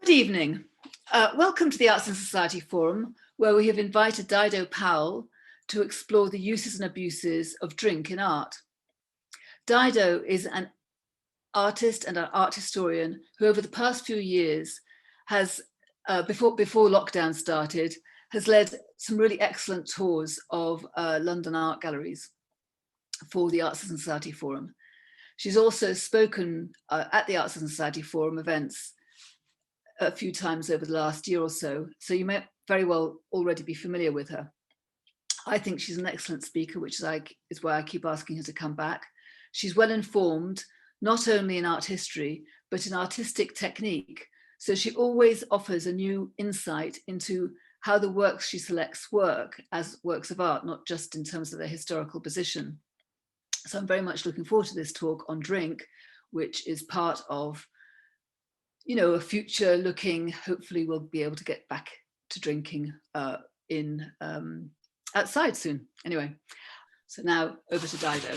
Good evening. Welcome to the Arts and Society Forum, where we have invited Dido Powell to explore the uses and abuses of drink in art. Dido is an artist and an art historian who over the past few years has, before lockdown started, has led some really excellent tours of London art galleries for the Arts and Society Forum. She's also spoken at the Arts and Society Forum events a few times over the last year or so, so you may very well already be familiar with her. I think she's an excellent speaker, which is why I keep asking her to come back. She's well informed, not only in art history, but in artistic technique. So she always offers a new insight into how the works she selects work as works of art, not just in terms of their historical position. So I'm very much looking forward to this talk on drink, which is part of, you know, a future looking, hopefully we'll be able to get back to drinking outside soon. Anyway, so now over to Dido.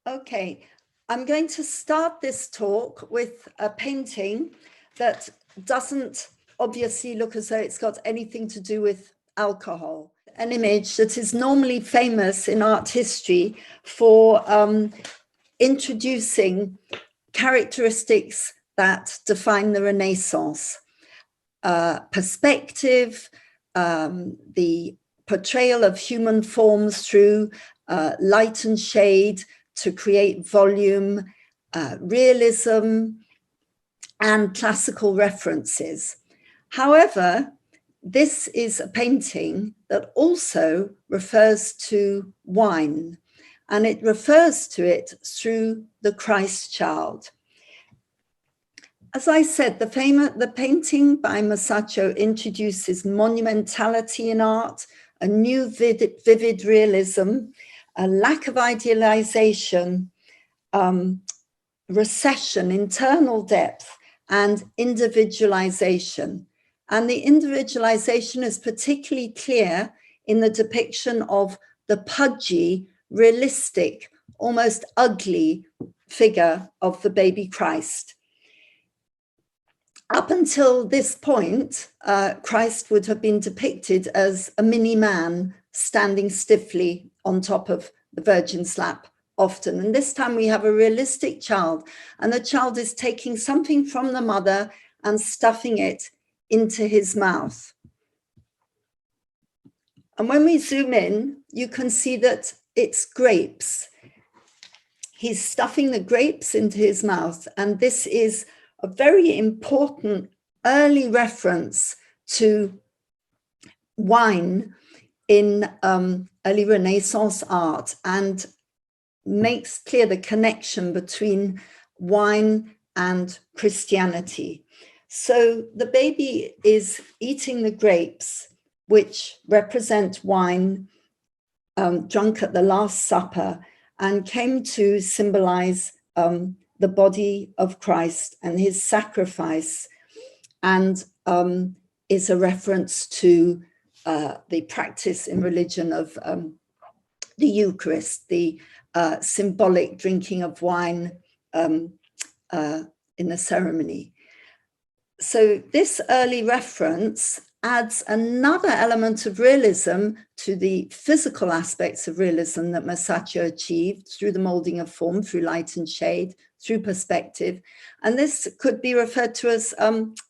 Okay, I'm going to start this talk with a painting that doesn't obviously look as though it's got anything to do with alcohol. An image that is normally famous in art history for introducing characteristics that define the Renaissance. Perspective, the portrayal of human forms through light and shade to create volume, realism, and classical references. However, this is a painting that also refers to wine, and it refers to it through the Christ child. As I said, the painting by Masaccio introduces monumentality in art, a new vivid realism, a lack of idealization, recession, internal depth, and individualization. And the individualization is particularly clear in the depiction of the pudgy, realistic, almost ugly figure of the baby Christ. Up until this point, Christ would have been depicted as a mini man standing stiffly on top of the Virgin's lap often. And this time we have a realistic child, and the child is taking something from the mother and stuffing it into his mouth. And when we zoom in, you can see that it's grapes. He's stuffing the grapes into his mouth, and this is a very important early reference to wine in early Renaissance art, and makes clear the connection between wine and Christianity. So the baby is eating the grapes, which represent wine drunk at the Last Supper, and came to symbolize the body of Christ and his sacrifice, and is a reference to the practice in religion of the Eucharist, the symbolic drinking of wine in the ceremony. So this early reference adds another element of realism to the physical aspects of realism that Masaccio achieved through the molding of form, through light and shade, through perspective. And this could be referred to as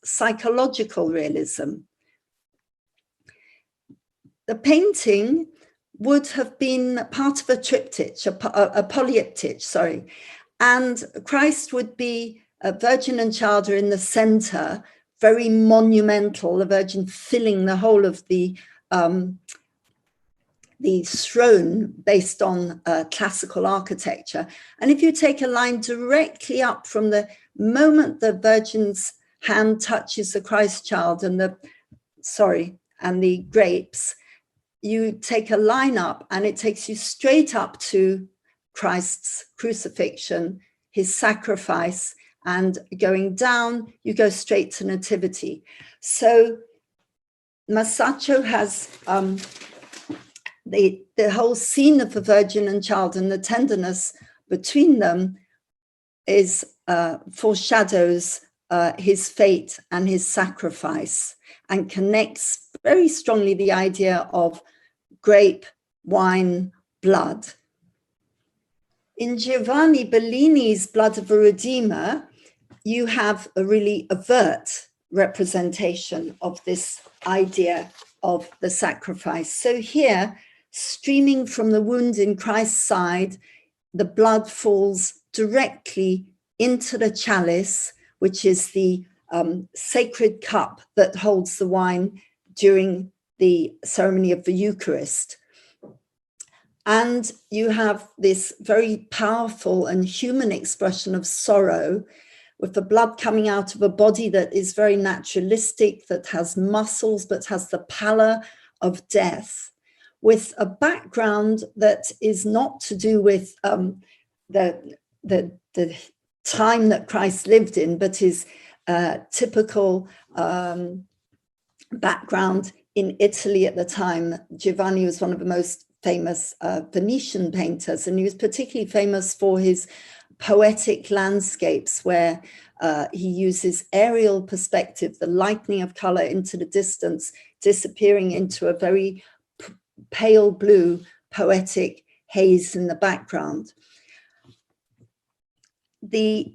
psychological realism. The painting would have been part of a triptych, a polyptych, sorry. And Christ would be a Virgin and Child are in the center, very monumental, the Virgin filling the whole of the throne based on classical architecture. And if you take a line directly up from the moment the Virgin's hand touches the Christ child and the grapes, you take a line up and it takes you straight up to Christ's crucifixion, his sacrifice, and going down, you go straight to Nativity. So Masaccio has the whole scene of the Virgin and Child and the tenderness between them is foreshadows his fate and his sacrifice, and connects very strongly the idea of grape, wine, blood. In Giovanni Bellini's Blood of a Redeemer, you have a really overt representation of this idea of the sacrifice. So here, streaming from the wound in Christ's side, the blood falls directly into the chalice, which is the sacred cup that holds the wine during the ceremony of the Eucharist. And you have this very powerful and human expression of sorrow, with the blood coming out of a body that is very naturalistic, that has muscles, but has the pallor of death, with a background that is not to do with the time that Christ lived in, but is typical background in Italy at the time. Giovanni was one of the most famous Venetian painters, and he was particularly famous for his poetic landscapes, where he uses aerial perspective, the lightening of color into the distance, disappearing into a very pale blue poetic haze in the background. This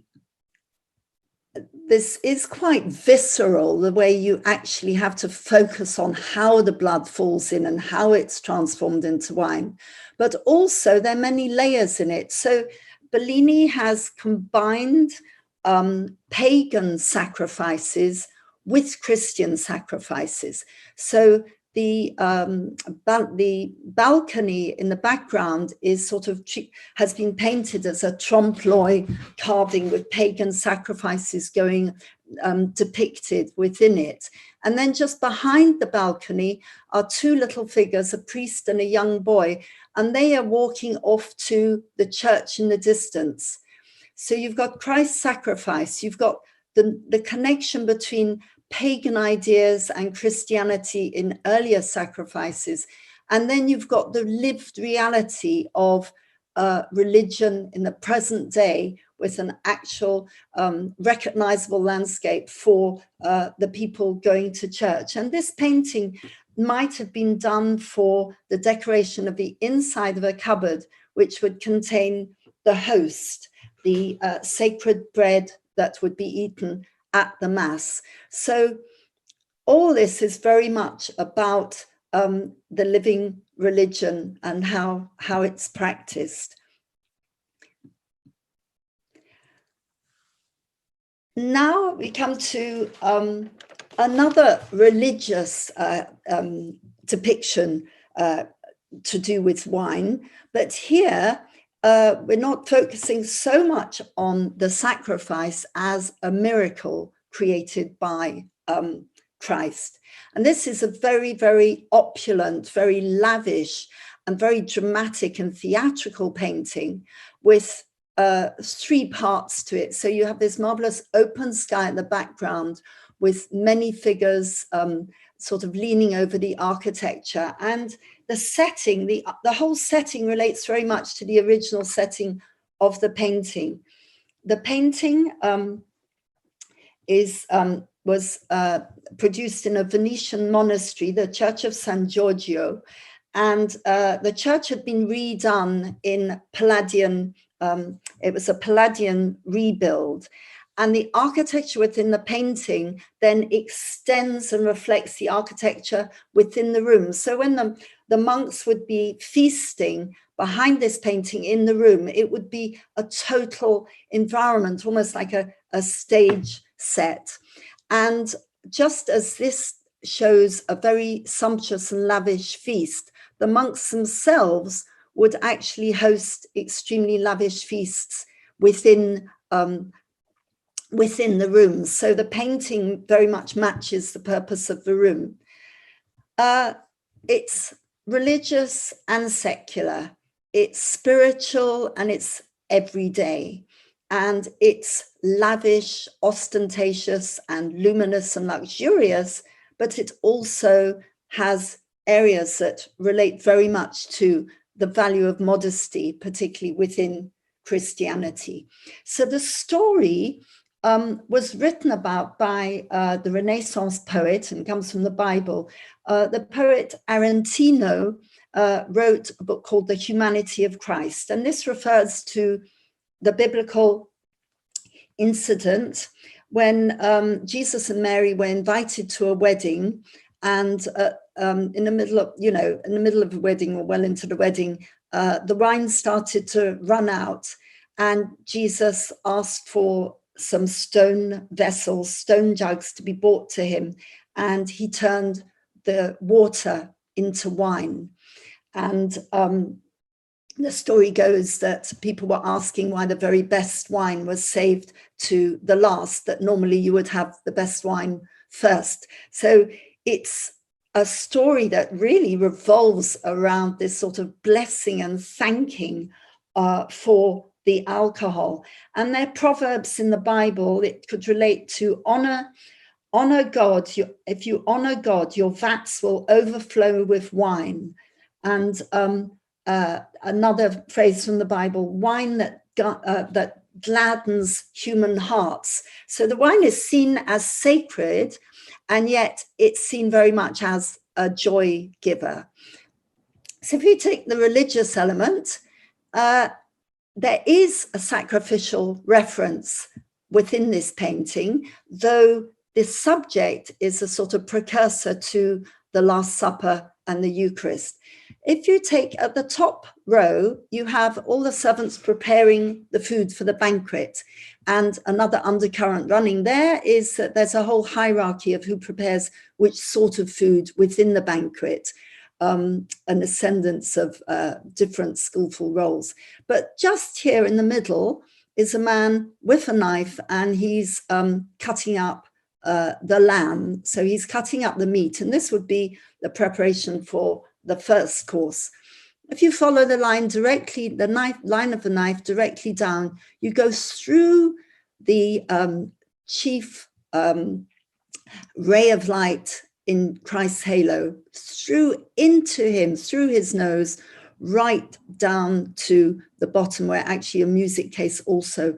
is quite visceral, the way you actually have to focus on how the blood falls in and how it's transformed into wine. But also there are many layers in it. So Bellini has combined pagan sacrifices with Christian sacrifices. So the balcony in the background is sort of has been painted as a trompe-l'oeil carving with pagan sacrifices going depicted within it. And then just behind the balcony are two little figures, a priest and a young boy, and they are walking off to the church in the distance. So you've got Christ's sacrifice, you've got the connection between pagan ideas and Christianity in earlier sacrifices. And then you've got the lived reality of religion in the present day, with an actual recognizable landscape for the people going to church. And this painting might have been done for the decoration of the inside of a cupboard, which would contain the host, the sacred bread that would be eaten at the Mass. So all this is very much about the living religion and how it's practiced. Now we come to another religious depiction to do with wine, but here we're not focusing so much on the sacrifice as a miracle created by Christ. And this is a very, very opulent, very lavish, and very dramatic and theatrical painting with three parts to it. So you have this marvelous open sky in the background with many figures sort of leaning over the architecture, and the setting, the whole setting relates very much to the original setting of the painting. The painting was produced in a Venetian monastery, the Church of San Giorgio, and the church had been redone in Palladian. It was a Palladian rebuild. And the architecture within the painting then extends and reflects the architecture within the room. So when the monks would be feasting behind this painting in the room, it would be a total environment, almost like a stage set. And just as this shows a very sumptuous and lavish feast, the monks themselves would actually host extremely lavish feasts within the room. So the painting very much matches the purpose of the room. It's religious and secular. It's spiritual and it's everyday. And it's lavish, ostentatious, and luminous and luxurious, but it also has areas that relate very much to the value of modesty, particularly within Christianity. So the story was written about by the Renaissance poet, and comes from the Bible. The poet Arantino wrote a book called The Humanity of Christ, and this refers to the biblical incident when Jesus and Mary were invited to a wedding, and in the middle of the wedding, or well into the wedding, the wine started to run out, and Jesus asked for some stone vessels, stone jugs, to be brought to him, and he turned the water into wine. And the story goes that people were asking why the very best wine was saved to the last, that normally you would have the best wine first. So it's a story that really revolves around this sort of blessing and thanking for the alcohol. And they're proverbs in the Bible. It could relate to honor God. If you honor God, your vats will overflow with wine. And another phrase from the Bible, wine that gladdens human hearts. So the wine is seen as sacred, and yet it's seen very much as a joy giver. So if you take the religious element, there is a sacrificial reference within this painting, though this subject is a sort of precursor to the Last Supper and the Eucharist. If you take at the top row, you have all the servants preparing the food for the banquet. And another undercurrent running there is that there's a whole hierarchy of who prepares which sort of food within the banquet, an ascendance of different skillful roles. But just here in the middle is a man with a knife, and he's cutting up the lamb. So he's cutting up the meat, and this would be the preparation for the first course. If you follow the line directly, the line of the knife directly down, you go through the chief ray of light in Christ's halo, through into him, through his nose, right down to the bottom, where actually a music case also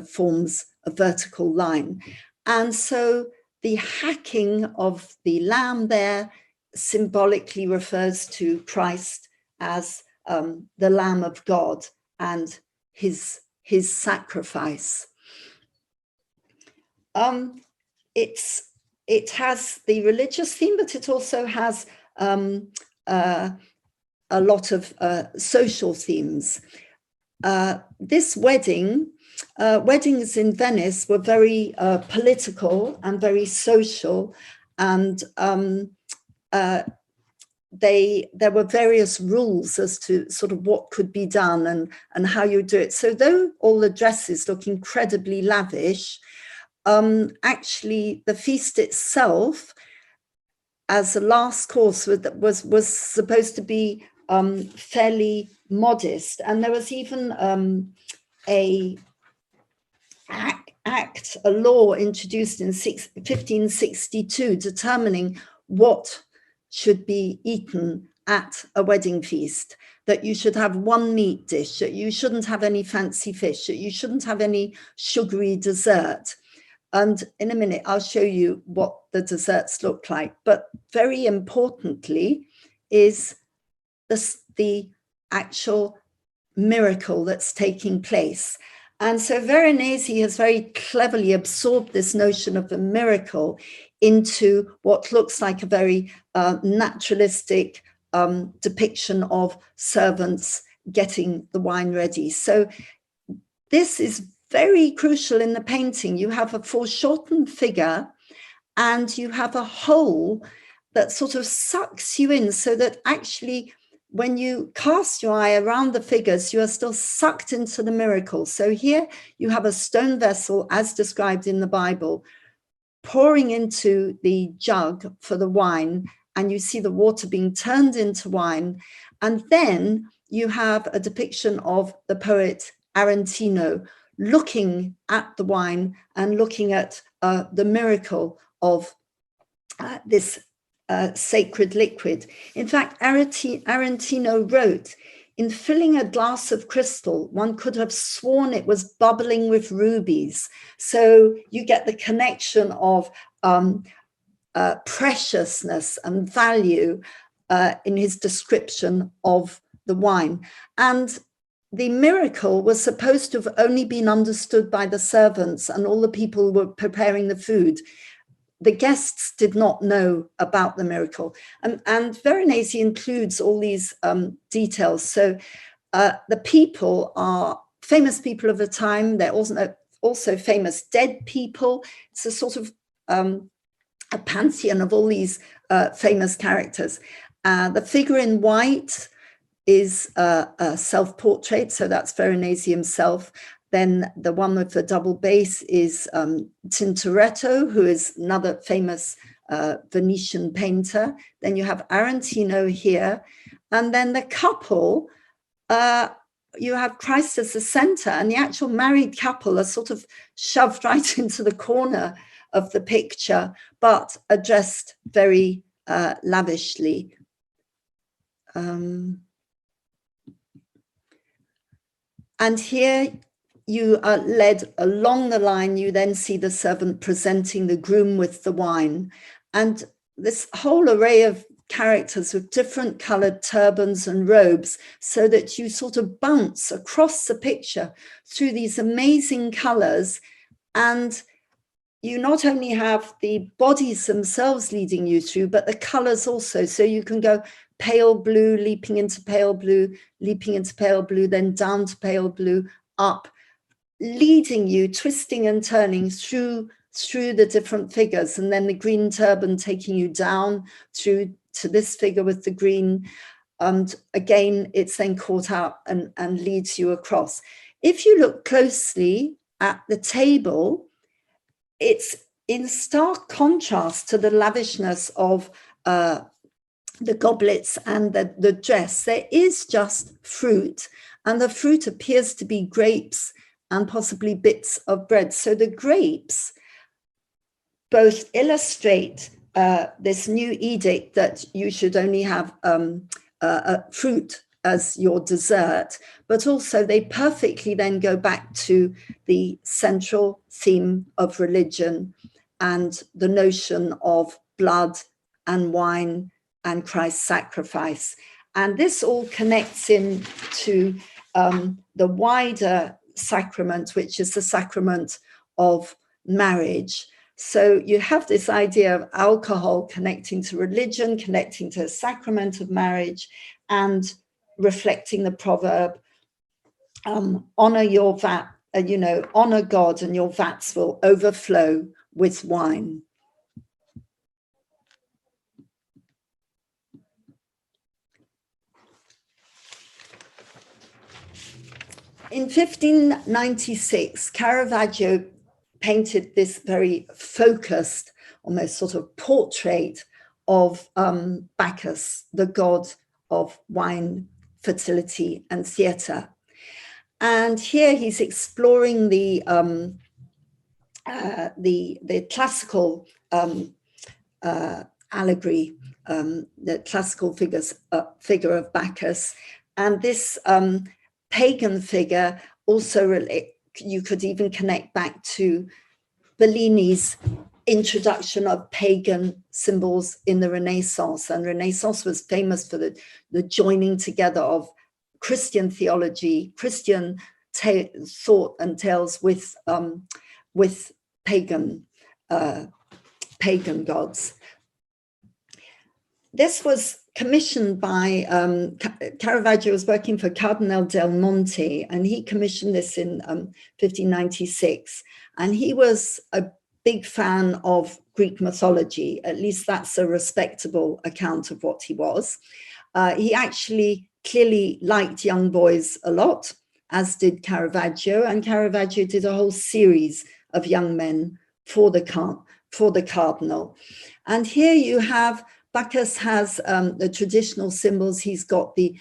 forms a vertical line. And so the hacking of the lamb there symbolically refers to Christ as the Lamb of God and his sacrifice. It has the religious theme, but it also has a lot of social themes. This weddings in Venice were very political and very social, and there were various rules as to sort of what could be done and how you do it. So though all the dresses look incredibly lavish, actually the feast itself, as a last course, was supposed to be fairly modest. And there was even a law introduced in 1562 determining what should be eaten at a wedding feast, that you should have one meat dish, that you shouldn't have any fancy fish, that you shouldn't have any sugary dessert. And in a minute, I'll show you what the desserts look like. But very importantly is the actual miracle that's taking place. And so Veronese has very cleverly absorbed this notion of a miracle into what looks like a very naturalistic depiction of servants getting the wine ready. So this is very crucial in the painting. You have a foreshortened figure, and you have a hole that sort of sucks you in, so that actually when you cast your eye around the figures, you are still sucked into the miracle. So here you have a stone vessel, as described in the Bible, pouring into the jug for the wine, and you see the water being turned into wine. And then you have a depiction of the poet Arantino looking at the wine and looking at the miracle of this sacred liquid. In fact, Arantino wrote in filling a glass of crystal, one could have sworn it was bubbling with rubies. So you get the connection of preciousness and value in his description of the wine. And the miracle was supposed to have only been understood by the servants and all the people who were preparing the food. The guests did not know about the miracle. And Veronese includes all these details. So the people are famous people of the time. They're also famous dead people. It's a sort of a pantheon of all these famous characters. The figure in white is a self-portrait, so that's Veronese himself. Then the one with the double bass is Tintoretto, who is another famous Venetian painter. Then you have Arantino here. And then the couple, you have Christ as the center, and the actual married couple are sort of shoved right into the corner of the picture, but are dressed very lavishly. And here you are led along the line. You then see the servant presenting the groom with the wine. And this whole array of characters with different colored turbans and robes, so that you sort of bounce across the picture through these amazing colors. And you not only have the bodies themselves leading you through, but the colors also. So you can go pale blue, leaping into pale blue, leaping into pale blue, then down to pale blue, up, leading you, twisting and turning through the different figures. And then the green turban taking you down through to this figure with the green. And again, it's then caught out and leads you across. If you look closely at the table, it's in stark contrast to the lavishness of the goblets and the dress. There is just fruit, and the fruit appears to be grapes and possibly bits of bread. So the grapes both illustrate this new edict that you should only have fruit as your dessert, but also they perfectly then go back to the central theme of religion and the notion of blood and wine and Christ's sacrifice. And this all connects into the wider sacrament, which is the sacrament of marriage. So you have this idea of alcohol connecting to religion, connecting to the sacrament of marriage, and reflecting the proverb, honor your vat, honor God and your vats will overflow with wine. In 1596, Caravaggio painted this very focused, almost sort of portrait of Bacchus, the god of wine, fertility, and theatre. And here he's exploring the classical allegory, the classical figure of Bacchus, and this pagan figure also you could even connect back to Bellini's introduction of pagan symbols in the Renaissance. And Renaissance was famous for the joining together of Christian theology, Christian thought and tales with pagan gods. This was commissioned by Caravaggio was working for Cardinal del Monte, and he commissioned this in 1596. And he was a big fan of Greek mythology. At least that's a respectable account of what he was. He actually clearly liked young boys a lot, as did Caravaggio. And Caravaggio did a whole series of young men for the cardinal. And here you have Bacchus has the traditional symbols. He's got the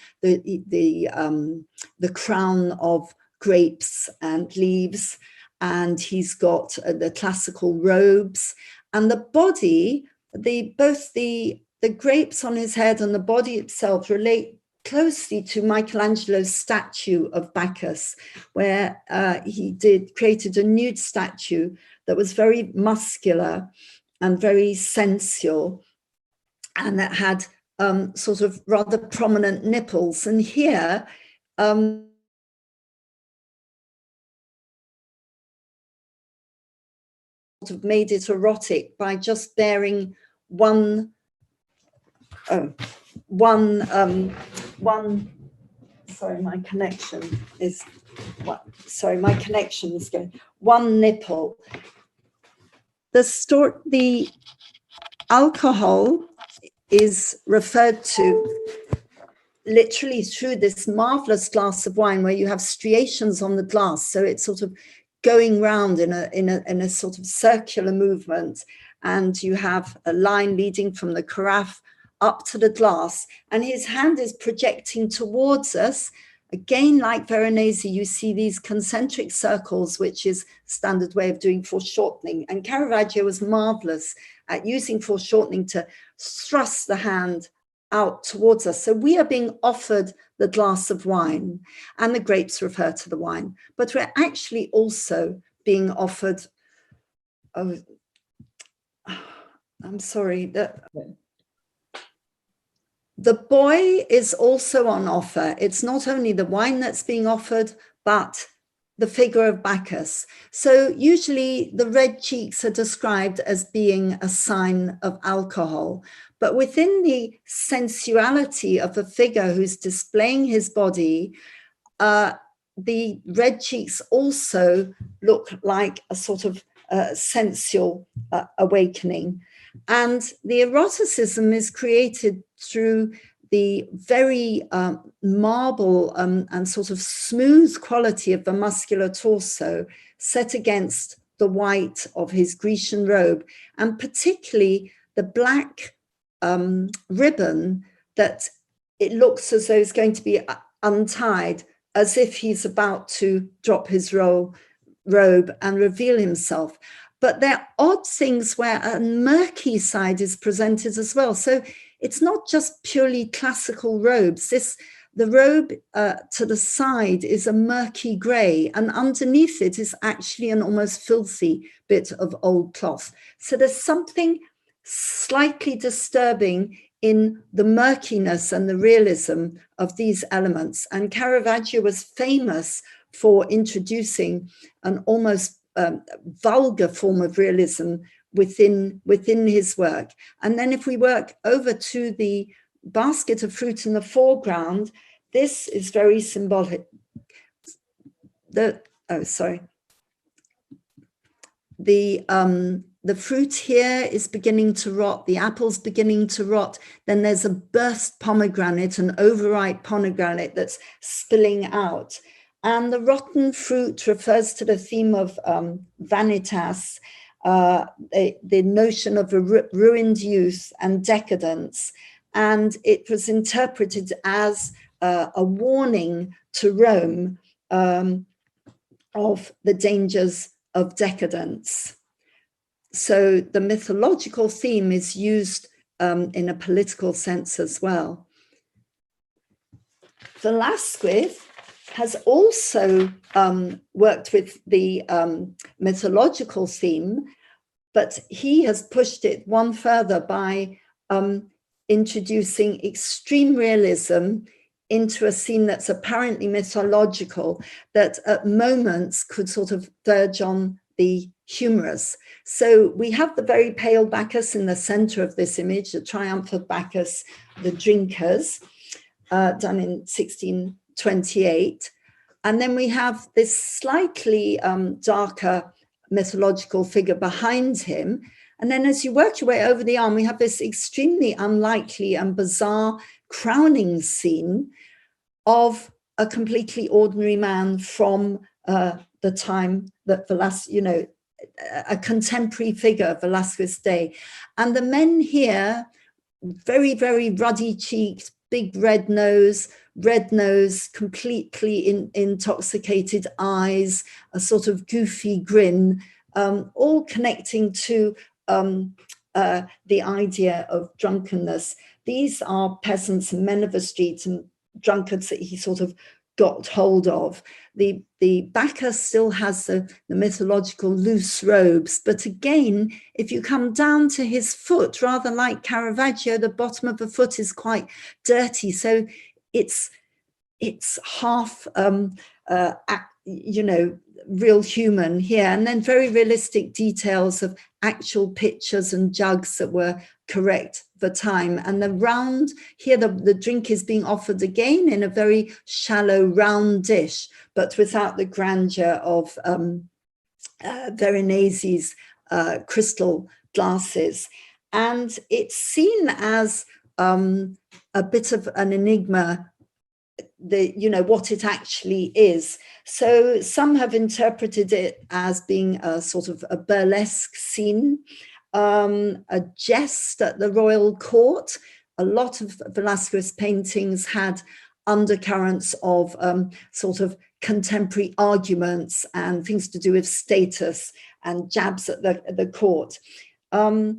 crown of grapes and leaves, and he's got the classical robes, and the body. Both the grapes on his head and the body itself relate closely to Michelangelo's statue of Bacchus, where he created a nude statue that was very muscular and very sensual, and that had sort of rather prominent nipples. And here, sort of made it erotic by just bearing one, sorry, my connection is, sorry, my connection is going, one nipple. The alcohol is referred to literally through this marvelous glass of wine where you have striations on the glass. So it's sort of going round in a sort of circular movement. And you have a line leading from the carafe up to the glass, and his hand is projecting towards us. Again, like Veronese, you see these concentric circles, which is standard way of doing foreshortening. And Caravaggio was marvelous at using foreshortening to thrust the hand out towards us. So we are being offered the glass of wine, and the grapes refer to the wine, but we're actually also being offered, I'm sorry, the boy is also on offer. It's not only the wine that's being offered, but the figure of Bacchus. So usually the red cheeks are described as being a sign of alcohol, but within the sensuality of a figure who's displaying his body, the red cheeks also look like a sort of sensual awakening. And the eroticism is created through the very marble and sort of smooth quality of the muscular torso set against the white of his Grecian robe, and particularly the black ribbon that it looks as though it's going to be untied, as if he's about to drop his robe and reveal himself. But there are odd things where a murky side is presented as well. So it's not just purely classical robes. The robe to the side is a murky grey, and underneath it is actually an almost filthy bit of old cloth. So there's something slightly disturbing in the murkiness and the realism of these elements. And Caravaggio was famous for introducing an almost vulgar form of realism within his work. And then if we work over to the basket of fruit in the foreground, this is very symbolic. The fruit here is beginning to rot, the apple's beginning to rot, then there's a burst pomegranate, an overripe pomegranate that's spilling out. And the rotten fruit refers to the theme of vanitas, the notion of a ruined youth and decadence. And it was interpreted as a warning to Rome of the dangers of decadence. So the mythological theme is used in a political sense as well. Velazquez has also worked with the mythological theme, but he has pushed it one further by introducing extreme realism into a scene that's apparently mythological, that at moments could sort of verge on the humorous. So we have the very pale Bacchus in the center of this image, the Triumph of Bacchus, the drinkers, done in 1628. And then we have this slightly darker mythological figure behind him. And then as you work your way over the arm, we have this extremely unlikely and bizarre crowning scene of a completely ordinary man from the time that Velazquez, a contemporary figure of Velazquez's day. And the men here, very, very ruddy cheeked, big red nose, completely intoxicated eyes, a sort of goofy grin, all connecting to the idea of drunkenness. These are peasants and men of the street, and drunkards that he sort of got hold of. The Bacchus still has the mythological loose robes, but again, if you come down to his foot, rather like Caravaggio, the bottom of the foot is quite dirty, so it's half real human here, and then very realistic details of actual pitchers and jugs that were correct for time. And the round here, the drink is being offered again in a very shallow round dish, but without the grandeur of Veronese's crystal glasses. And it's seen as a bit of an enigma, what it actually is. So some have interpreted it as being a sort of a burlesque scene, a jest at the royal court. A lot of Velazquez paintings had undercurrents of sort of contemporary arguments and things to do with status and jabs at the court. Or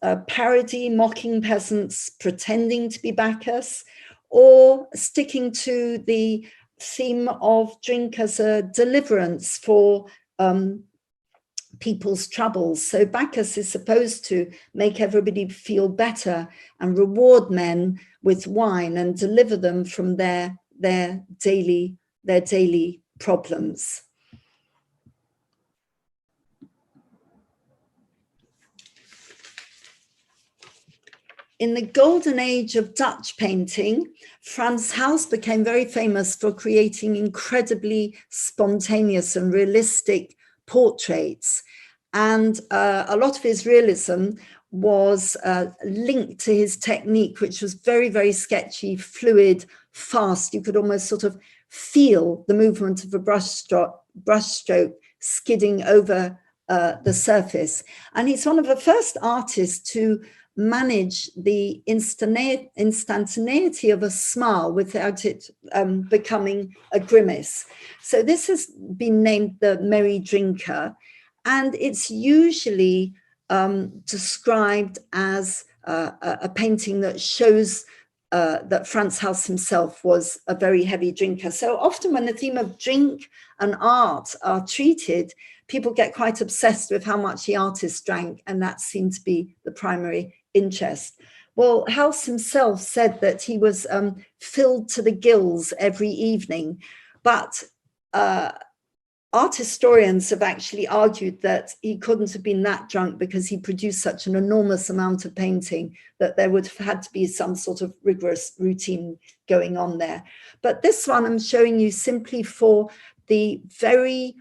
a parody mocking peasants pretending to be Bacchus, or sticking to the theme of drink as a deliverance for people's troubles. So Bacchus is supposed to make everybody feel better and reward men with wine and deliver them from their daily problems. In the golden age of Dutch painting, Frans Hals became very famous for creating incredibly spontaneous and realistic portraits. And a lot of his realism was linked to his technique, which was very, very sketchy, fluid, fast. You could almost sort of feel the movement of a brushstroke skidding over the surface. And he's one of the first artists to manage the instantaneity of a smile without it becoming a grimace. So this has been named the Merry Drinker, and it's usually described as a painting that shows that Frans Hals himself was a very heavy drinker. So often when the theme of drink and art are treated, people get quite obsessed with how much the artist drank, and that seemed to be the primary interest. Well, Hals himself said that he was filled to the gills every evening, but art historians have actually argued that he couldn't have been that drunk because he produced such an enormous amount of painting that there would have had to be some sort of rigorous routine going on there. But this one I'm showing you simply for the very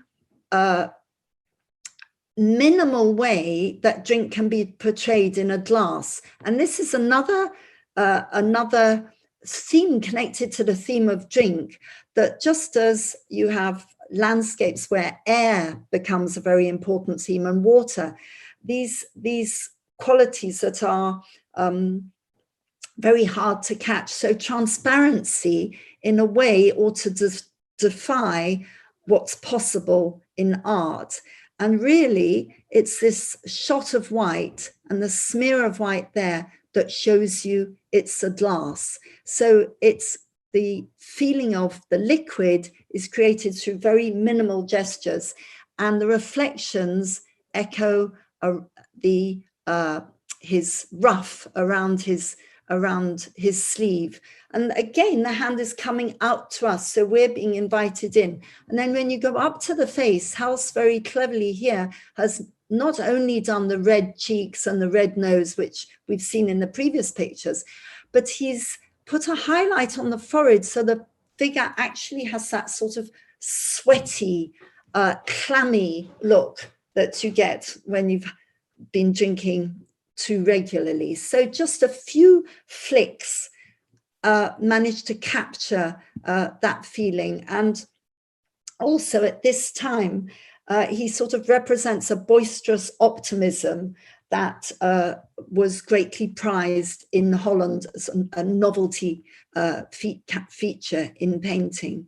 minimal way that drink can be portrayed in a glass. And this is another theme connected to the theme of drink, that just as you have landscapes where air becomes a very important theme and water, these qualities that are very hard to catch. So transparency in a way ought to defy what's possible in art. And really, it's this shot of white and the smear of white there that shows you it's a glass. So it's the feeling of the liquid is created through very minimal gestures, and the reflections echo his ruff around his sleeve. And again, the hand is coming out to us, so we're being invited in. And then when you go up to the face, Hals very cleverly here has not only done the red cheeks and the red nose, which we've seen in the previous pictures, but he's put a highlight on the forehead, so the figure actually has that sort of sweaty, clammy look that you get when you've been drinking too regularly. So just a few flicks managed to capture that feeling. And also at this time, he sort of represents a boisterous optimism that was greatly prized in Holland as a novelty feature in painting.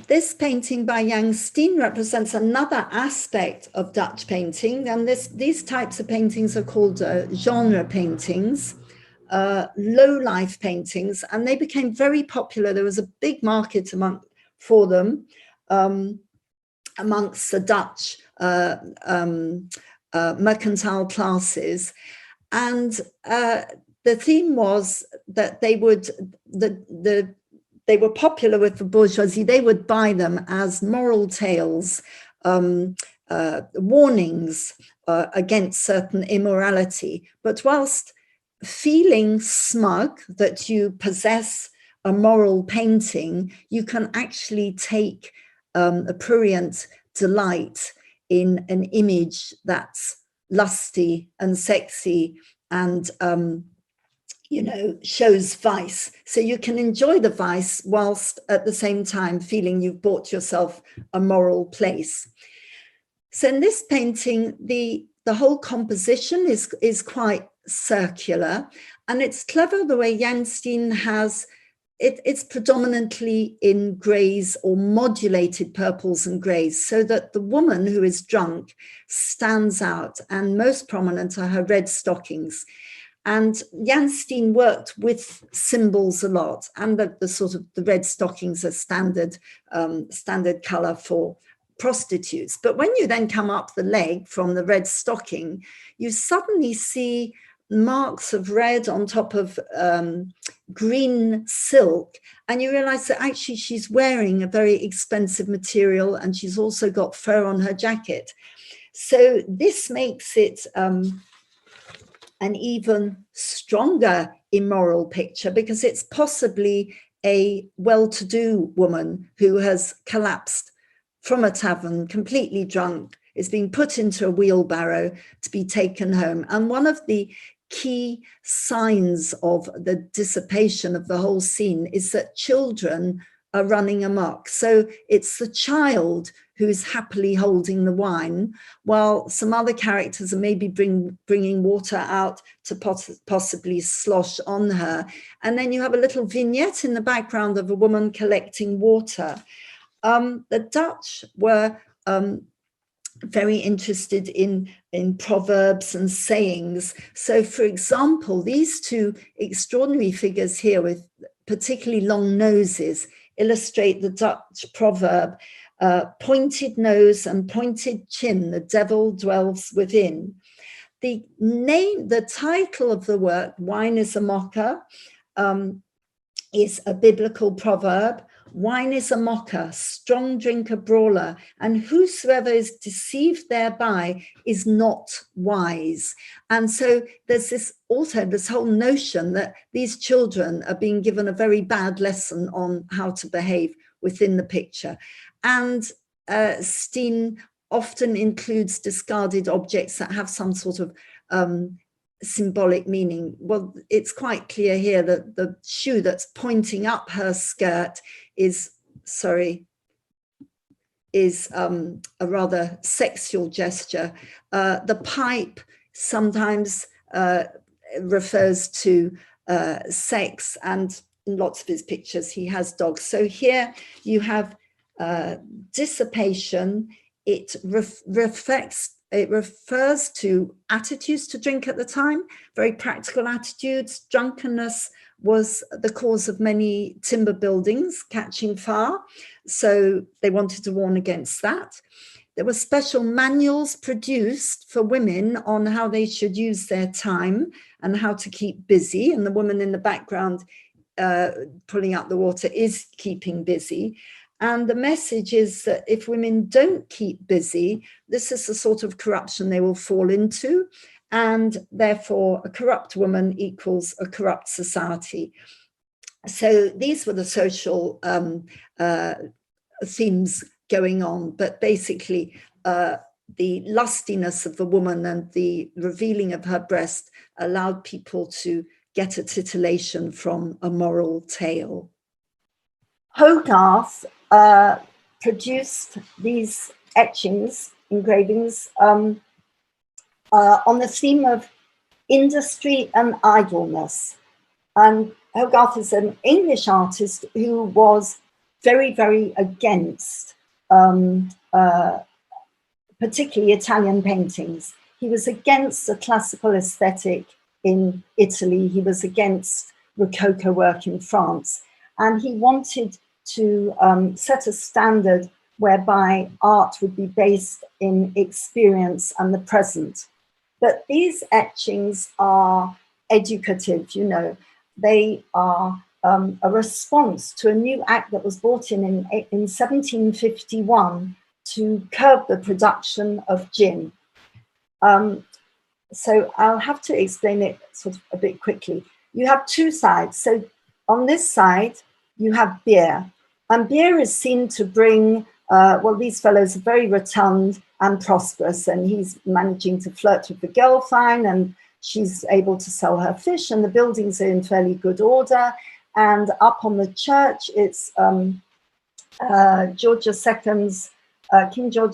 This painting by Jan Steen represents another aspect of Dutch painting, and these types of paintings are called genre paintings. low life paintings, and they became very popular. There was a big market for them amongst the Dutch mercantile classes. And the theme was that they would, they were popular with the bourgeoisie. They would buy them as moral tales, warnings against certain immorality. But whilst feeling smug that you possess a moral painting, you can actually take a prurient delight in an image that's lusty and sexy and you know, shows vice. So you can enjoy the vice whilst at the same time feeling you've bought yourself a moral place. So in this painting, the whole composition is quite circular, and it's clever the way Jan Steen has it's predominantly in greys or modulated purples and greys, so that the woman who is drunk stands out, and most prominent are her red stockings. And Jan Steen worked with symbols a lot, and the sort of the red stockings are standard color for prostitutes. But when you then come up the leg from the red stocking, you suddenly see marks of red on top of green silk, and you realize that actually she's wearing a very expensive material, and she's also got fur on her jacket. So this makes it an even stronger immoral picture, because it's possibly a well-to-do woman who has collapsed from a tavern, completely drunk, is being put into a wheelbarrow to be taken home. And one of the key signs of the dissipation of the whole scene is that children are running amok. So it's the child who's happily holding the wine, while some other characters are maybe bringing water out to possibly slosh on her. And then you have a little vignette in the background of a woman collecting water. The Dutch were very interested in proverbs and sayings. So, for example, these two extraordinary figures here with particularly long noses illustrate the Dutch proverb, pointed nose and pointed chin, the devil dwells within. The title of the work, Wine is a Mocker, is a biblical proverb. Wine is a mocker, strong drink a brawler, and whosoever is deceived thereby is not wise. And so there's this whole notion that these children are being given a very bad lesson on how to behave within the picture. And Steen often includes discarded objects that have some sort of symbolic meaning. Well, it's quite clear here that the shoe that's pointing up her skirt is a rather sexual gesture. The pipe sometimes refers to sex, and in lots of his pictures he has dogs. So here you have dissipation. It refers to attitudes to drink at the time, very practical attitudes. Drunkenness was the cause of many timber buildings catching fire, so they wanted to warn against that. There were special manuals produced for women on how they should use their time and how to keep busy, and the woman in the background pulling out the water is keeping busy. And the message is that if women don't keep busy, this is the sort of corruption they will fall into. And therefore, a corrupt woman equals a corrupt society. So these were the social themes going on. But basically, the lustiness of the woman and the revealing of her breast allowed people to get a titillation from a moral tale. Hogarth produced these etchings, engravings, on the theme of industry and idleness. And Hogarth is an English artist who was very, very against particularly Italian paintings. He was against the classical aesthetic in Italy. He was against Rococo work in France. And he wanted to set a standard whereby art would be based in experience and the present. But these etchings are educative, you know. They are a response to a new act that was brought in 1751 to curb the production of gin. So I'll have to explain it sort of a bit quickly. You have two sides. So on this side, you have beer. And beer is seen to bring, well, these fellows are very rotund and prosperous, and he's managing to flirt with the girl fine, and she's able to sell her fish, and the buildings are in fairly good order. And up on the church, it's King George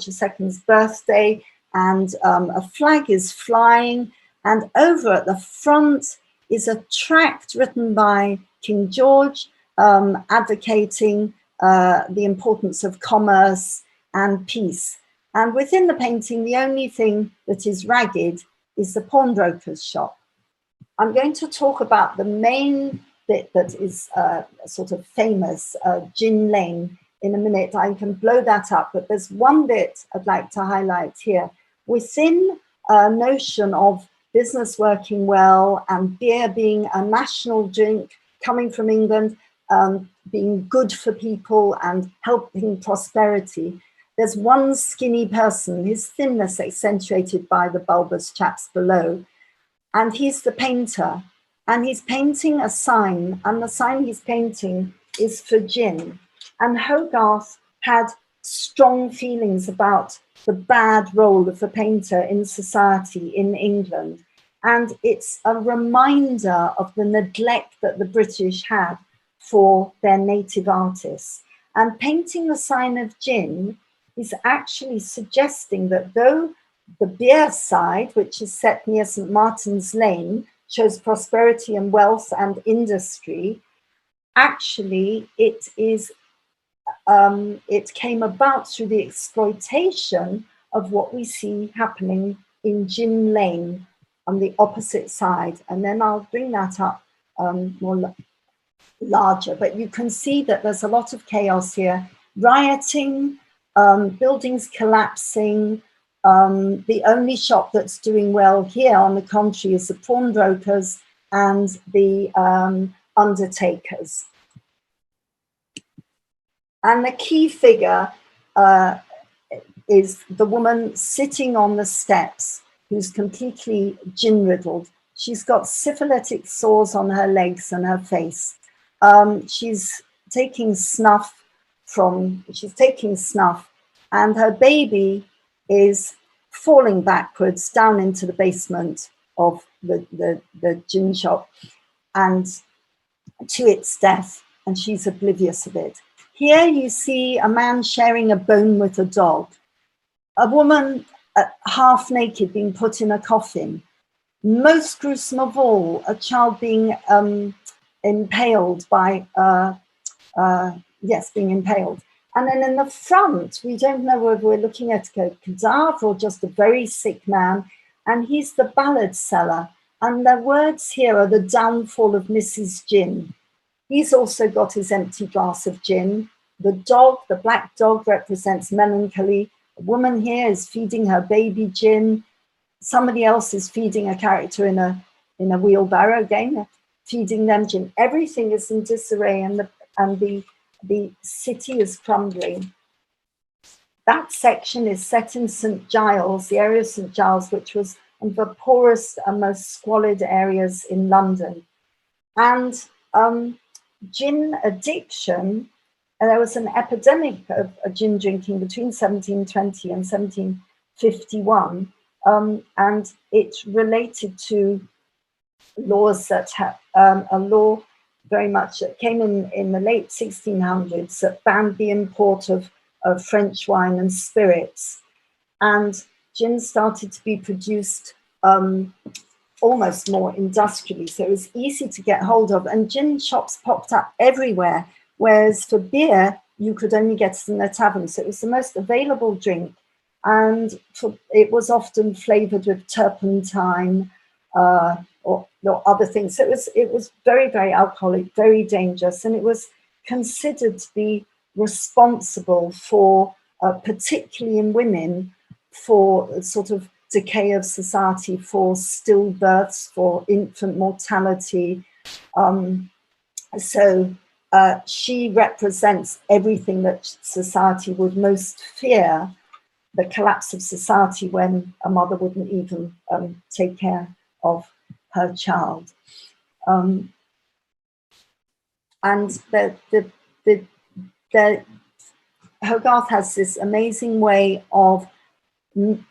II's birthday, and a flag is flying. And over at the front is a tract written by King George advocating the importance of commerce and peace. And within the painting, the only thing that is ragged is the pawnbroker's shop. I'm going to talk about the main bit that is sort of famous, Gin Lane, in a minute. I can blow that up, but there's one bit I'd like to highlight here. Within a notion of business working well and beer being a national drink coming from England, being good for people and helping prosperity, there's one skinny person, his thinness accentuated by the bulbous chaps below, and he's the painter, and he's painting a sign, and the sign he's painting is for gin. And Hogarth had strong feelings about the bad role of the painter in society in England. And it's a reminder of the neglect that the British had for their native artists. And painting the sign of gin is actually suggesting that though the beer side, which is set near St. Martin's Lane, shows prosperity and wealth and industry, actually it is it came about through the exploitation of what we see happening in Gin Lane on the opposite side. And then I'll bring that up more larger, but you can see that there's a lot of chaos here. Rioting, buildings collapsing. The only shop that's doing well here, on the contrary, is the pawnbrokers and the undertakers. And the key figure is the woman sitting on the steps, who's completely gin-riddled. She's got syphilitic sores on her legs and her face. She's taking snuff, and her baby is falling backwards down into the basement of the gin shop and to its death, and she's oblivious of it. Here you see a man sharing a bone with a dog, a woman half naked being put in a coffin. Most gruesome of all, a child being impaled by, being impaled. And then in the front, we don't know whether we're looking at a cadaver or just a very sick man, and he's the ballad seller. And the words here are the downfall of Mrs. Gin. He's also got his empty glass of gin. The dog, the black dog, represents melancholy. A woman here is feeding her baby gin. Somebody else is feeding a character in a wheelbarrow, again, feeding them gin. Everything is in disarray, and the city is crumbling. That section is set in St. Giles, the area of St. Giles, which was one of the poorest and most squalid areas in London. And gin addiction, there was an epidemic of gin drinking between 1720 and 1751, and it related to laws that a law very much that came in the late 1600s that banned the import of French wine and spirits. And gin started to be produced almost more industrially, so it was easy to get hold of, and gin shops popped up everywhere, whereas for beer you could only get it in the tavern. So it was the most available drink, and it was often flavored with turpentine, or other things. So it was very, very alcoholic, very dangerous, and it was considered to be responsible for, particularly in women, for sort of decay of society, for stillbirths, for infant mortality. So she represents everything that society would most fear, the collapse of society when a mother wouldn't even take care of her child. And Hogarth has this amazing way of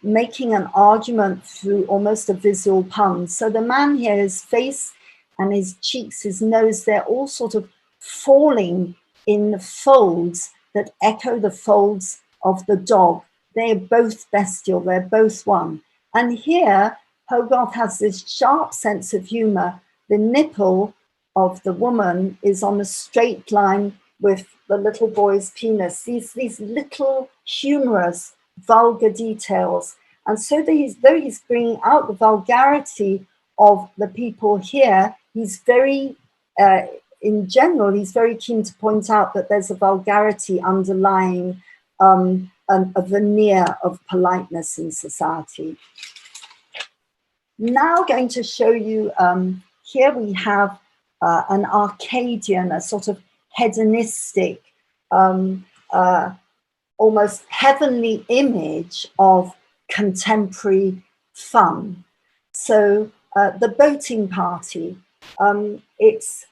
making an argument through almost a visual pun. So the man here, his face and his cheeks, his nose, they're all sort of falling in folds that echo the folds of the dog. They're both bestial, they're both one. And here, Hogarth has this sharp sense of humor. The nipple of the woman is on a straight line with the little boy's penis, these little humorous, vulgar details. And so though he's bringing out the vulgarity of the people here, he's very, in general, he's very keen to point out that there's a vulgarity underlying a veneer of politeness in society. Now going to show you, here we have an Arcadian, a sort of hedonistic, almost heavenly image of contemporary fun. So the boating party, its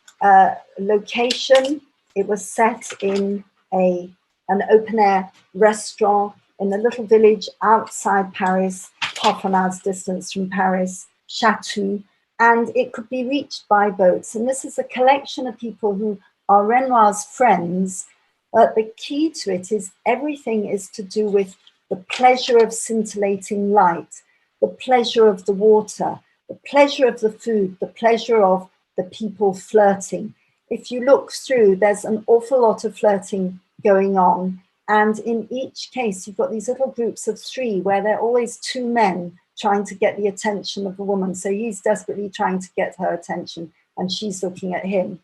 location, it was set in an open-air restaurant in a little village outside Paris, half an hour's distance from Paris, Chatou, and it could be reached by boats. And this is a collection of people who are Renoir's friends. The key to it is everything is to do with the pleasure of scintillating light, the pleasure of the water, the pleasure of the food, the pleasure of the people flirting. If you look through, there's an awful lot of flirting going on. And in each case, you've got these little groups of three where there are always two men trying to get the attention of the woman. So he's desperately trying to get her attention and she's looking at him.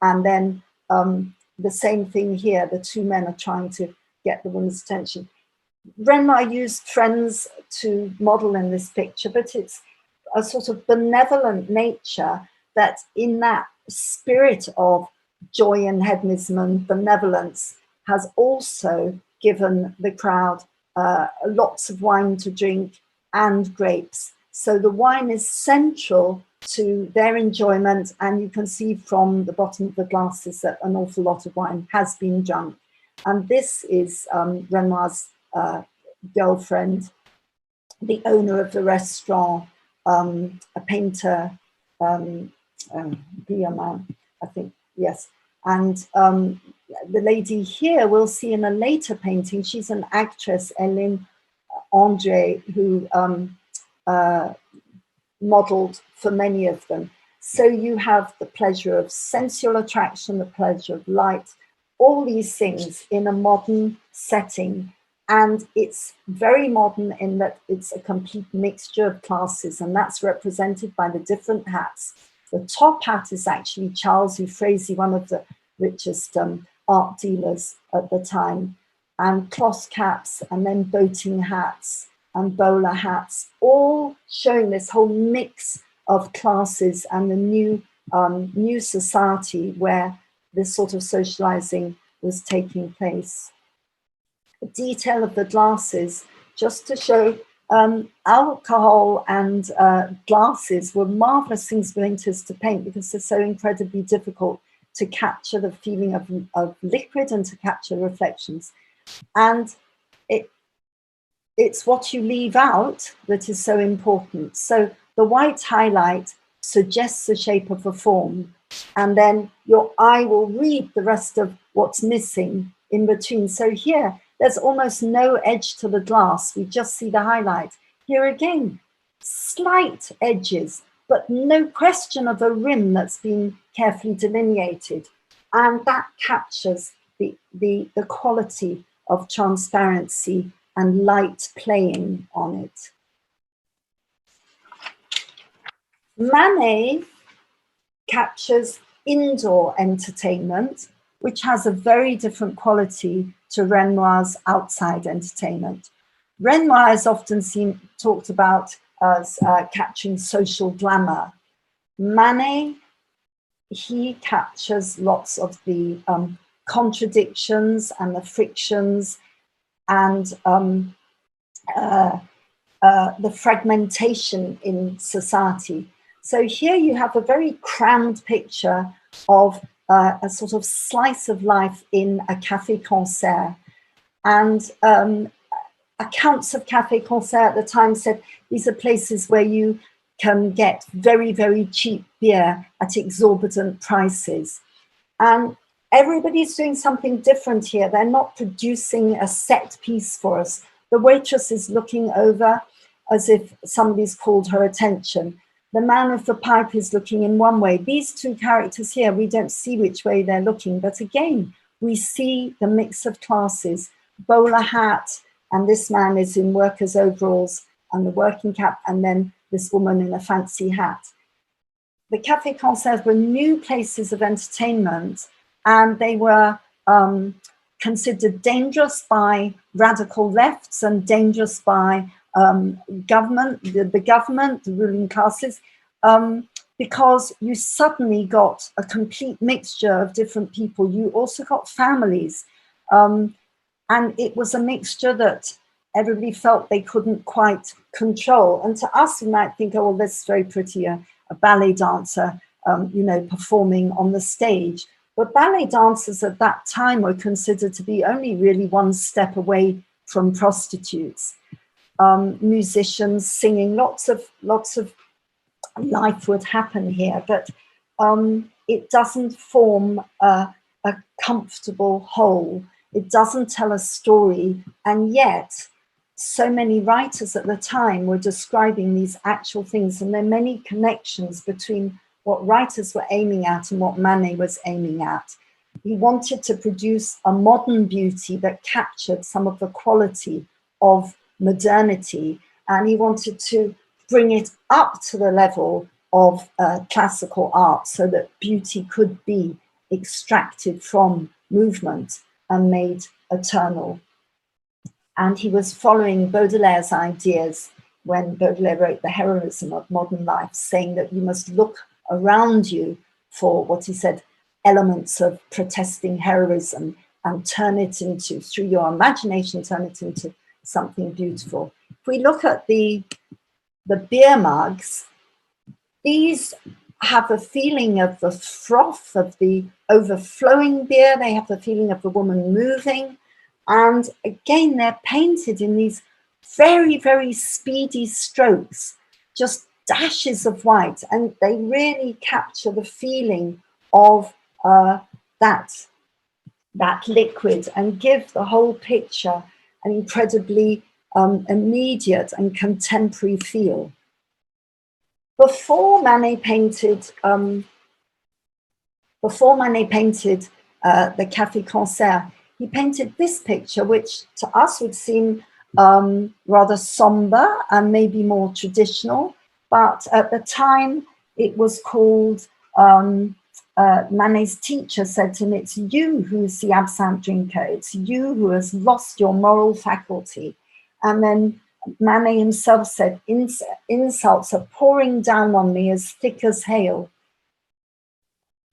And then the same thing here, the two men are trying to get the woman's attention. Renoir used friends to model in this picture, but it's a sort of benevolent nature that in that spirit of joy and hedonism and benevolence has also given the crowd lots of wine to drink and grapes. So the wine is central to their enjoyment, and you can see from the bottom of the glasses that an awful lot of wine has been drunk. And this is Renoir's girlfriend, the owner of the restaurant, a painter, Guillaume, I think, yes. And the lady here we'll see in a later painting, she's an actress, Hélène André, who modeled for many of them. So you have the pleasure of sensual attraction, the pleasure of light, all these things in a modern setting. And it's very modern in that it's a complete mixture of classes, and that's represented by the different hats. The top hat is actually Charles Euphrasie, one of the richest art dealers at the time, and cloth caps, and then boating hats and bowler hats, all showing this whole mix of classes and the new society where this sort of socializing was taking place. The detail of the glasses, just to show alcohol and glasses were marvelous things for painters to paint because they're so incredibly difficult to capture the feeling of liquid and to capture reflections. And it's what you leave out that is so important. So the white highlight suggests the shape of a form, and then your eye will read the rest of what's missing in between. So here, there's almost no edge to the glass. We just see the highlight. Here again, slight edges, but no question of a rim that's been carefully delineated. And that captures the quality of transparency and light playing on it. Manet captures indoor entertainment, which has a very different quality to Renoir's outside entertainment. Renoir is often talked about as capturing social glamour. Manet, he captures lots of the contradictions and the frictions and the fragmentation in society. So here you have a very crammed picture of a sort of slice of life in a café-concert. And accounts of café-concert at the time said these are places where you can get very, very cheap beer at exorbitant prices. And everybody's doing something different here. They're not producing a set piece for us. The waitress is looking over as if somebody's called her attention. The man with the pipe is looking in one way. These two characters here, we don't see which way they're looking, but again, we see the mix of classes, bowler hat, and this man is in workers' overalls and the working cap, and then this woman in a fancy hat. The café-concerts were new places of entertainment, and they were considered dangerous by radical lefts and dangerous by government, the ruling classes, because you suddenly got a complete mixture of different people. You also got families, and it was a mixture that everybody felt they couldn't quite control. And to us, we might think, oh, well, this is very pretty, a ballet dancer, you know, performing on the stage. But ballet dancers at that time were considered to be only really one step away from prostitutes. Musicians singing, lots of life would happen here, but it doesn't form a comfortable whole. It doesn't tell a story, and yet so many writers at the time were describing these actual things, and there are many connections between what writers were aiming at and what Manet was aiming at. He wanted to produce a modern beauty that captured some of the quality of modernity, and he wanted to bring it up to the level of classical art so that beauty could be extracted from movement and made eternal. And he was following Baudelaire's ideas when Baudelaire wrote The Heroism of Modern Life, saying that you must look around you for what he said, elements of protesting heroism, and turn it into, through your imagination, turn it into something beautiful. If we look at the beer mugs, these have a feeling of the froth, of the overflowing beer. They have the feeling of the woman moving. And again, they're painted in these very, very speedy strokes, just dashes of white. And they really capture the feeling of that liquid and give the whole picture an incredibly immediate and contemporary feel. Before Manet painted the Café-Concert, he painted this picture, which to us would seem rather somber and maybe more traditional, but at the time it was called, Manet's teacher said to him, it's you who's the absinthe drinker, it's you who has lost your moral faculty. And then Manet himself said, insults are pouring down on me as thick as hail.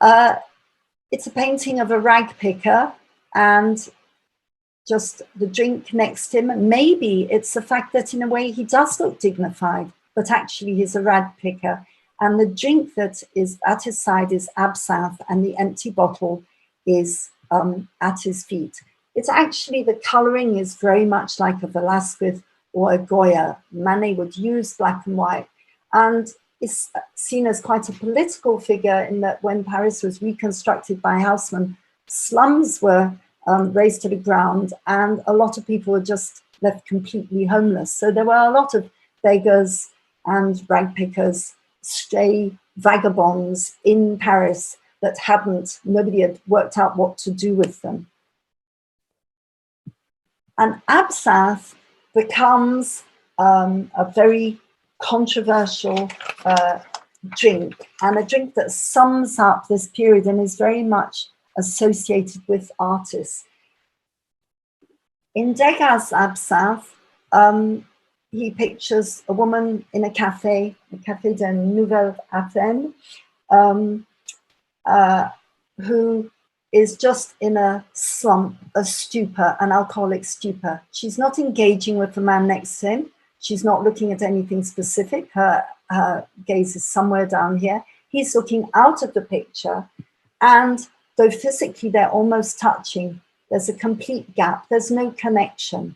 It's a painting of a rag picker and just the drink next to him. Maybe it's the fact that in a way he does look dignified, but actually he's a rag picker. And the drink that is at his side is absinthe, and the empty bottle is at his feet. It's actually, the coloring is very much like a Velazquez or a Goya. Manet would use black and white, and is seen as quite a political figure in that when Paris was reconstructed by Haussmann, slums were razed to the ground, and a lot of people were just left completely homeless. So there were a lot of beggars and rag pickers, stray vagabonds in Paris that nobody had worked out what to do with them. And absinthe becomes a very controversial drink, and a drink that sums up this period and is very much associated with artists. In Degas' Absinthe, he pictures a woman in a Café de Nouvelle Athènes, who is just in a slump, a stupor, an alcoholic stupor. She's not engaging with the man next to him. She's not looking at anything specific. Her gaze is somewhere down here. He's looking out of the picture, and though physically they're almost touching, there's a complete gap. There's no connection.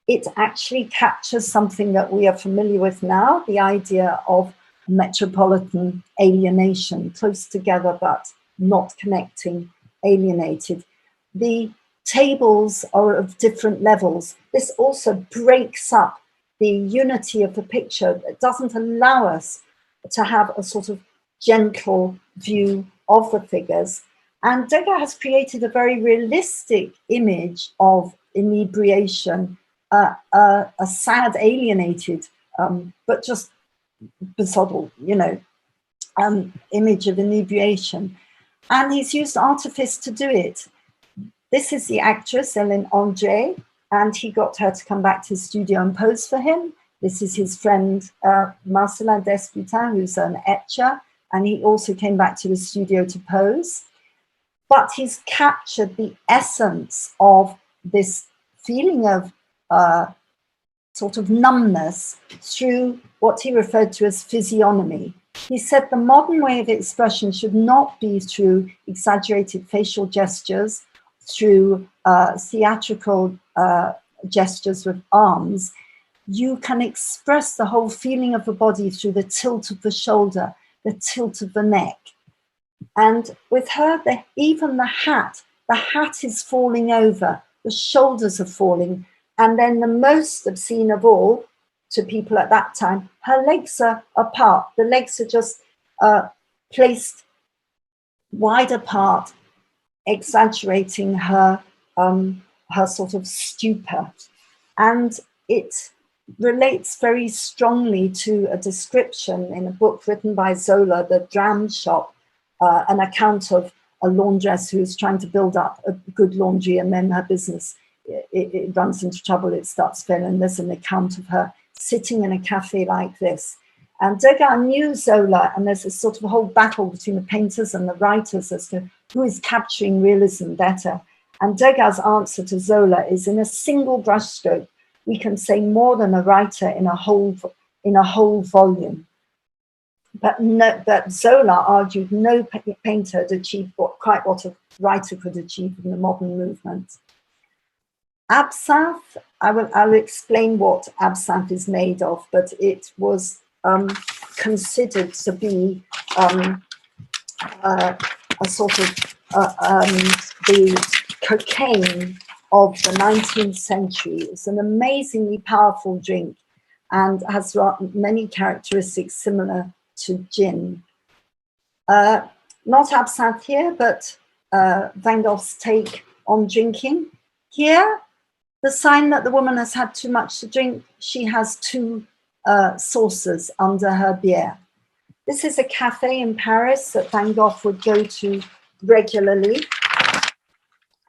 It actually captures something that we are familiar with now, the idea of metropolitan alienation, close together but not connecting, alienated. The tables are of different levels. This also breaks up the unity of the picture. It doesn't allow us to have a sort of gentle view of the figures. And Degas has created a very realistic image of inebriation, a sad, alienated, but just besottled, image of inebriation. And he's used artifice to do it. This is the actress, Hélène André, and he got her to come back to his studio and pose for him. This is his friend, Marcelin Desputin, who's an etcher, and he also came back to the studio to pose. But he's captured the essence of this feeling of sort of numbness through what he referred to as physiognomy. He said the modern way of expression should not be through exaggerated facial gestures, through theatrical gestures with arms. You can express the whole feeling of the body through the tilt of the shoulder, the tilt of the neck. And with her, even the hat is falling over, the shoulders are falling. And then the most obscene of all, to people at that time, her legs are apart. The legs are just placed wide apart, exaggerating her sort of stupor. And it relates very strongly to a description in a book written by Zola, The Dram Shop, an account of a laundress who's trying to build up a good laundry, and then her business, it runs into trouble, it starts failing. There's an account of her sitting in a cafe like this. And Degas knew Zola, and there's a sort of a whole battle between the painters and the writers as to who is capturing realism better. And Degas' answer to Zola is, in a single brushstroke, we can say more than a writer in a whole volume. But Zola argued no painter had achieved quite what a writer could achieve in the modern movement. Absinthe, I'll explain what absinthe is made of, but it was considered to be a sort of the cocaine of the 19th century. It's an amazingly powerful drink and has many characteristics similar to gin. Not absinthe here, but Van Gogh's take on drinking. Here, the sign that the woman has had too much to drink, she has two saucers under her bière. This is a cafe in Paris that Van Gogh would go to regularly.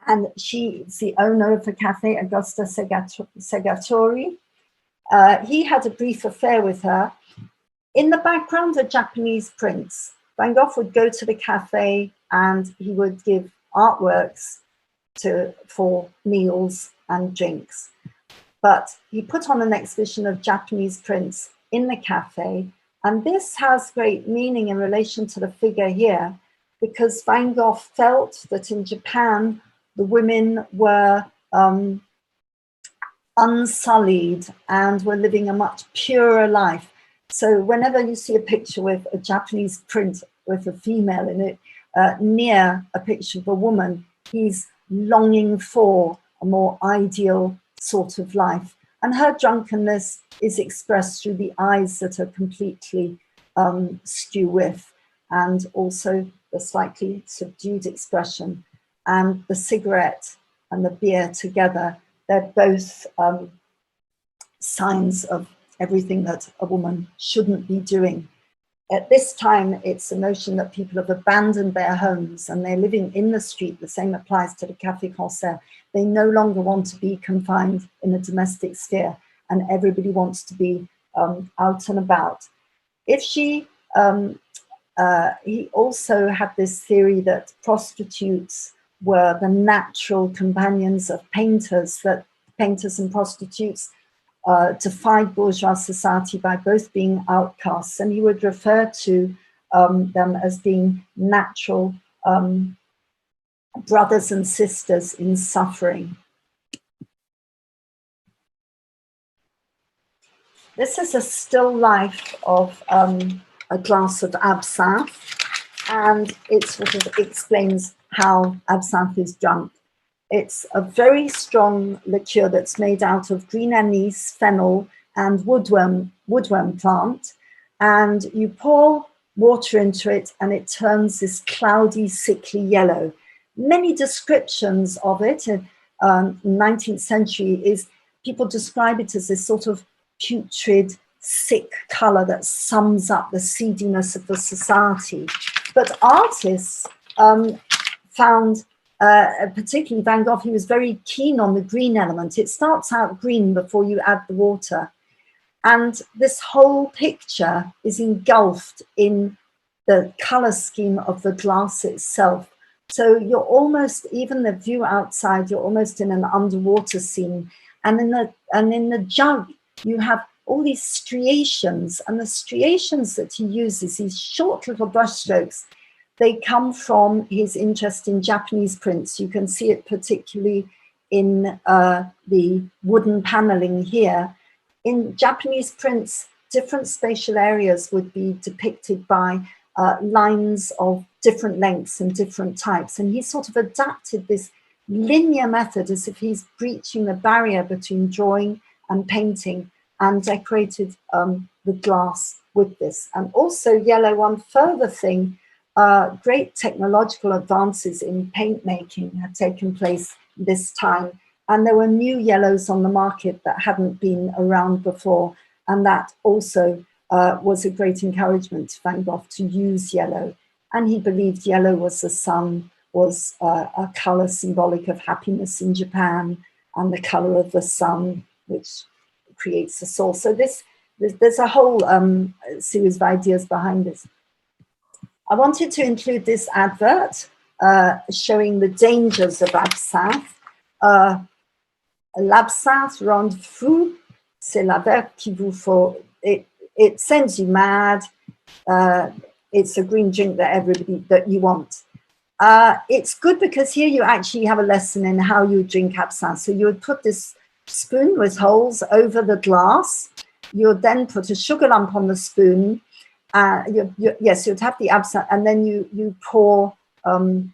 And she is the owner of the cafe, Augusta Segatori. He had a brief affair with her. In the background are Japanese prints. Van Gogh would go to the cafe and he would give artworks for meals and drinks. But he put on an exhibition of Japanese prints in the cafe. And this has great meaning in relation to the figure here, because Van Gogh felt that in Japan, the women were unsullied and were living a much purer life. So whenever you see a picture with a Japanese print with a female in it, near a picture of a woman, he's longing for a more ideal sort of life. And her drunkenness is expressed through the eyes that are completely skew with, and also the slightly subdued expression. And the cigarette and the beer together, they're both signs of everything that a woman shouldn't be doing. at this time, it's a notion that people have abandoned their homes and they're living in the street. The same applies to the Café Concert. They no longer want to be confined in a domestic sphere, and everybody wants to be out and about. If she, he also had this theory that prostitutes were the natural companions of painters, that painters and prostitutes defied bourgeois society by both being outcasts, and he would refer to them as being natural brothers and sisters in suffering. This is a still life of a glass of absinthe, and it sort of explains how absinthe is drunk. It's a very strong liqueur that's made out of green anise, fennel, and woodworm plant. And you pour water into it, and it turns this cloudy, sickly yellow. Many descriptions of it in 19th century is people describe it as this sort of putrid, sick color that sums up the seediness of the society. But artists found, particularly Van Gogh, he was very keen on the green element. It starts out green before you add the water. And this whole picture is engulfed in the color scheme of the glass itself. So you're almost, even the view outside, you're almost in an underwater scene. And in the jug, you have all these striations, and the striations that he uses, these short little brush strokes, they come from his interest in Japanese prints. You can see it particularly in the wooden paneling here. In Japanese prints, different spatial areas would be depicted by lines of different lengths and different types. And he sort of adapted this linear method as if he's breaching the barrier between drawing and painting, and decorated the glass with this. And also yellow, one further thing, great technological advances in paint making had taken place this time. And there were new yellows on the market that hadn't been around before. And that also was a great encouragement to Van Gogh to use yellow. And he believed yellow was the sun, was a color symbolic of happiness in Japan, and the color of the sun, which creates the soul. So there's a whole series of ideas behind this. I wanted to include this advert showing the dangers of absinthe. L'absinthe rend fou, c'est la verre qui vous faut. It sends you mad. It's a green drink that you want. It's good because here you actually have a lesson in how you drink absinthe. So you would put this spoon with holes over the glass. You would then put a sugar lump on the spoon. Yes, you'd have the absinthe, and then you pour the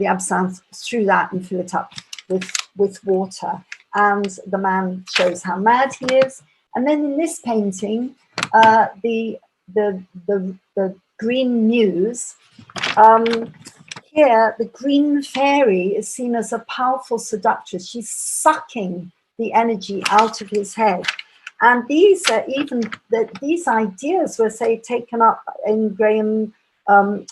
absinthe through that and fill it up with water. And the man shows how mad he is. And then in this painting, the green muse. Here, the green fairy is seen as a powerful seductress. She's sucking the energy out of his head. And these are these ideas were, say, taken up in Graham Bram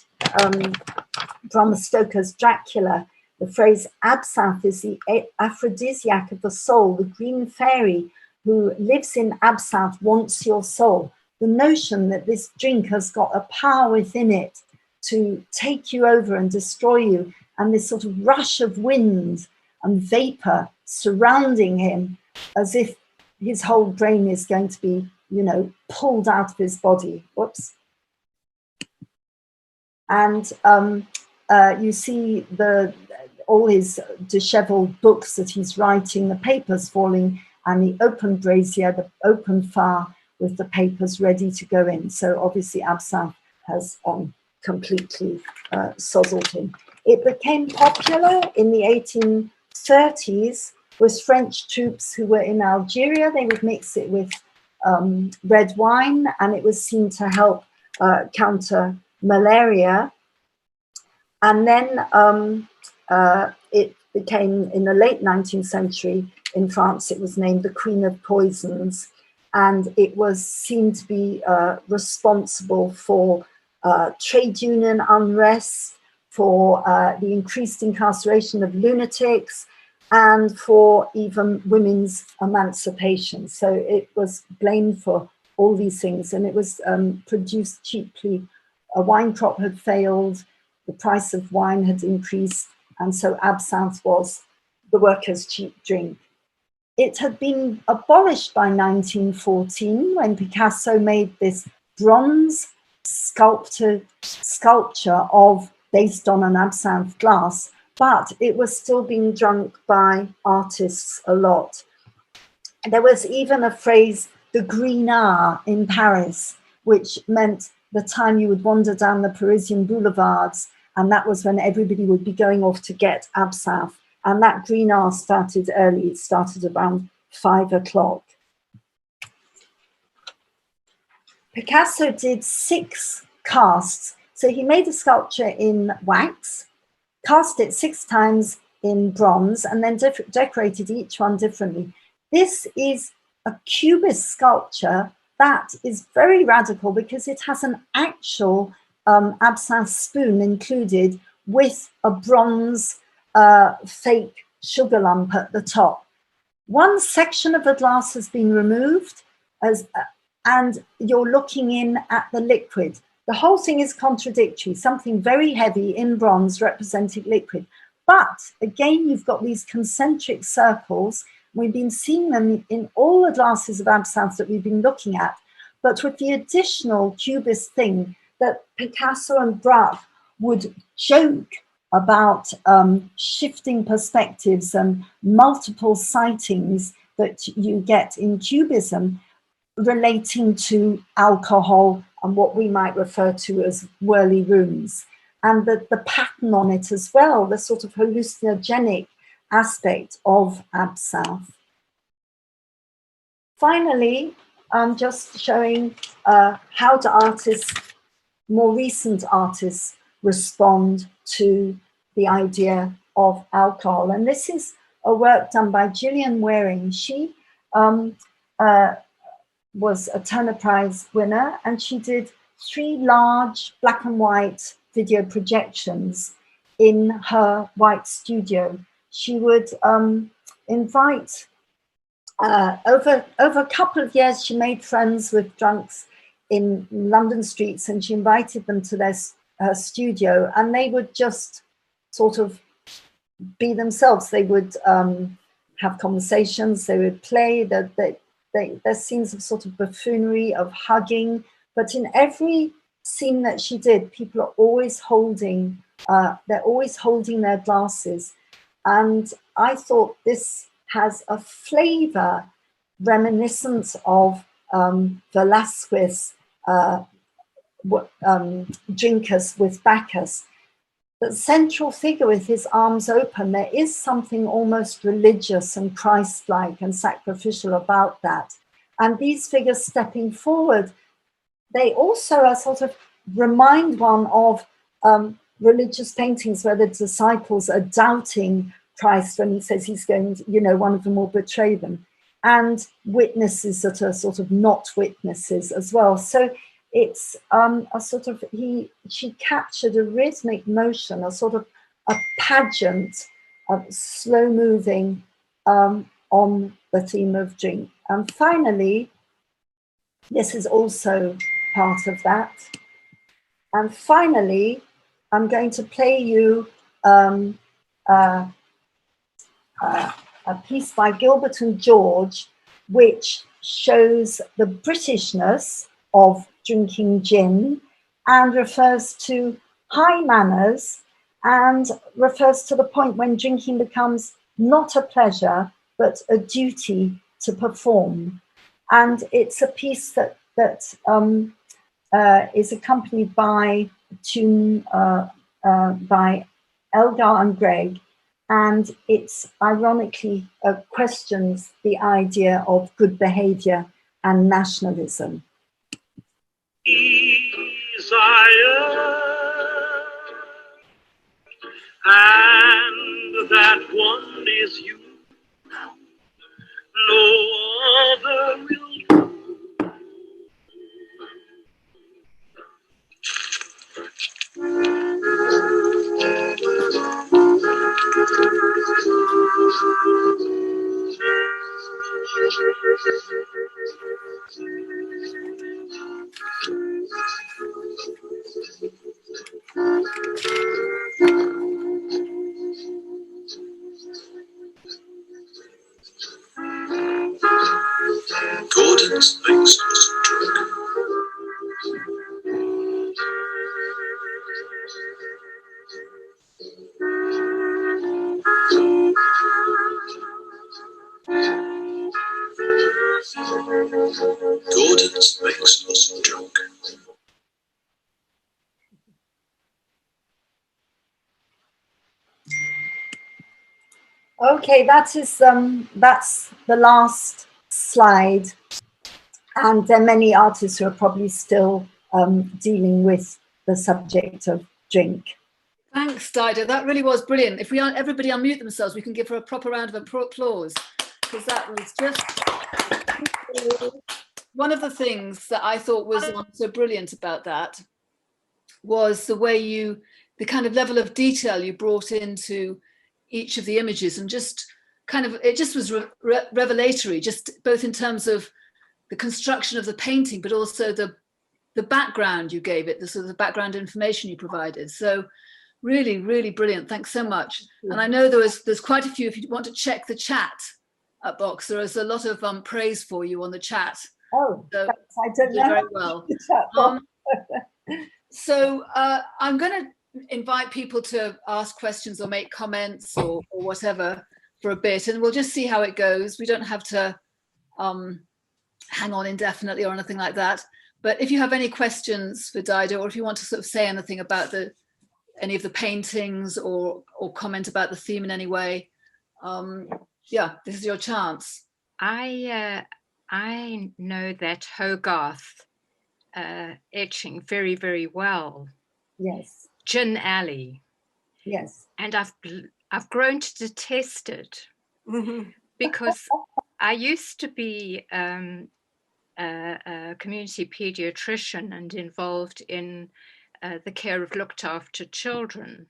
Stoker's Dracula. The phrase absinthe is the aphrodisiac of the soul. The green fairy who lives in absinthe wants your soul. The notion that this drink has got a power within it to take you over and destroy you, and this sort of rush of wind and vapor surrounding him, as if his whole brain is going to be, pulled out of his body. Whoops. And you see all his disheveled books that he's writing, the papers falling, and the open brazier, the open fire with the papers ready to go in. So obviously absinthe has completely sozzled him. It became popular in the 1830s with French troops who were in Algeria. They would mix it with red wine, and it was seen to help counter malaria. And then it became, in the late 19th century in France, it was named the Queen of Poisons. and it was seen to be responsible for trade union unrest, for the increased incarceration of lunatics, and for even women's emancipation. So it was blamed for all these things, and it was produced cheaply. A wine crop had failed, the price of wine had increased, and so absinthe was the workers' cheap drink. It had been abolished by 1914 when Picasso made this bronze sculpture based on an absinthe glass, but it was still being drunk by artists a lot. There was even a phrase, the green hour in Paris, which meant the time you would wander down the Parisian boulevards, and that was when everybody would be going off to get absinthe. And that green hour started early. It started around 5 o'clock. Picasso did 6 casts. So he made a sculpture in wax, cast it 6 times in bronze, and then decorated each one differently. This is a cubist sculpture that is very radical because it has an actual absinthe spoon included with a bronze fake sugar lump at the top. One section of the glass has been removed, and you're looking in at the liquid. The whole thing is contradictory, something very heavy in bronze representing liquid. But again, you've got these concentric circles. We've been seeing them in all the glasses of absinthe that we've been looking at, but with the additional cubist thing that Picasso and Braque would joke about shifting perspectives and multiple sightings that you get in cubism relating to alcohol and what we might refer to as whirly rooms. And the pattern on it as well, the sort of hallucinogenic aspect of absinthe. Finally, I'm just showing how do artists, more recent artists, respond to the idea of alcohol. And this is a work done by Gillian Waring. She was a Turner Prize winner, and she did 3 large black and white video projections in her white studio. She would invite, over a couple of years, she made friends with drunks in London streets, and she invited them to her studio, and they would just sort of be themselves. They would have conversations, they would play, there's scenes of sort of buffoonery, of hugging, but in every scene that she did, people are always holding, they're always holding their glasses. And I thought this has a flavor reminiscent of Velazquez drinkers with Bacchus. The central figure with his arms open, there is something almost religious and Christ-like and sacrificial about that. And these figures stepping forward, they also are sort of remind one of religious paintings where the disciples are doubting Christ when he says he's going to, one of them will betray them, and witnesses that are sort of not witnesses as well. So it's a sort of, she captured a rhythmic motion, a sort of a pageant of slow moving on the theme of drink. And finally, this is also part of that. And finally, I'm going to play you a piece by Gilbert and George, which shows the Britishness of drinking gin and refers to high manners and refers to the point when drinking becomes not a pleasure, but a duty to perform. And it's a piece that is accompanied by a tune by Elgar and Gregg, and it's ironically questions the idea of good behavior and nationalism. Desire, and that one is you. No other will do. makes us drunk. Good makes us drunk. Okay, that's the last slide, and there are many artists who are probably still dealing with the subject of drink. Thanks, Dido. That really was brilliant. If everybody unmute themselves, we can give her a proper round of applause, because that was just one of the things that I thought was so brilliant about that was the way the kind of level of detail you brought into each of the images, and just kind of, it just was revelatory, just both in terms of the construction of the painting, but also the background you gave it, the sort of the background information you provided. So really, really brilliant. Thanks so much. And I know there's quite a few, if you want to check the chat box, there is a lot of praise for you on the chat. Oh, so I don't know. Very well. So I'm going to invite people to ask questions or make comments or whatever for a bit, and we'll just see how it goes. We don't have to hang on indefinitely or anything like that. But if you have any questions for Dido, or if you want to sort of say anything about any of the paintings or comment about the theme in any way, yeah, this is your chance. I know that Hogarth etching very, very well. Yes. Gin Alley. Yes. And I've grown to detest it because I used to be a community pediatrician and involved in the care of looked after children.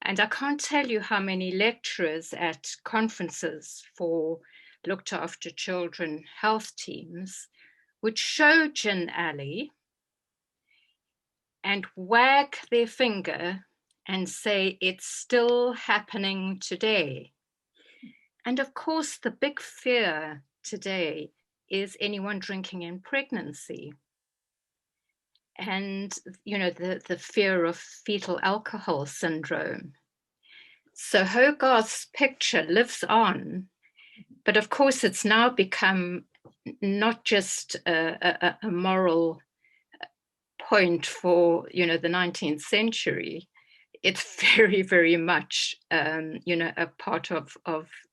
And I can't tell you how many lecturers at conferences for looked after children health teams would show Gin Alley and wag their finger and say it's still happening today. And of course, the big fear today is anyone drinking in pregnancy. And, you know, the fear of fetal alcohol syndrome. So Hogarth's picture lives on, but of course it's now become not just a moral point for, you know, the 19th century. It's very, very much, you know, a part of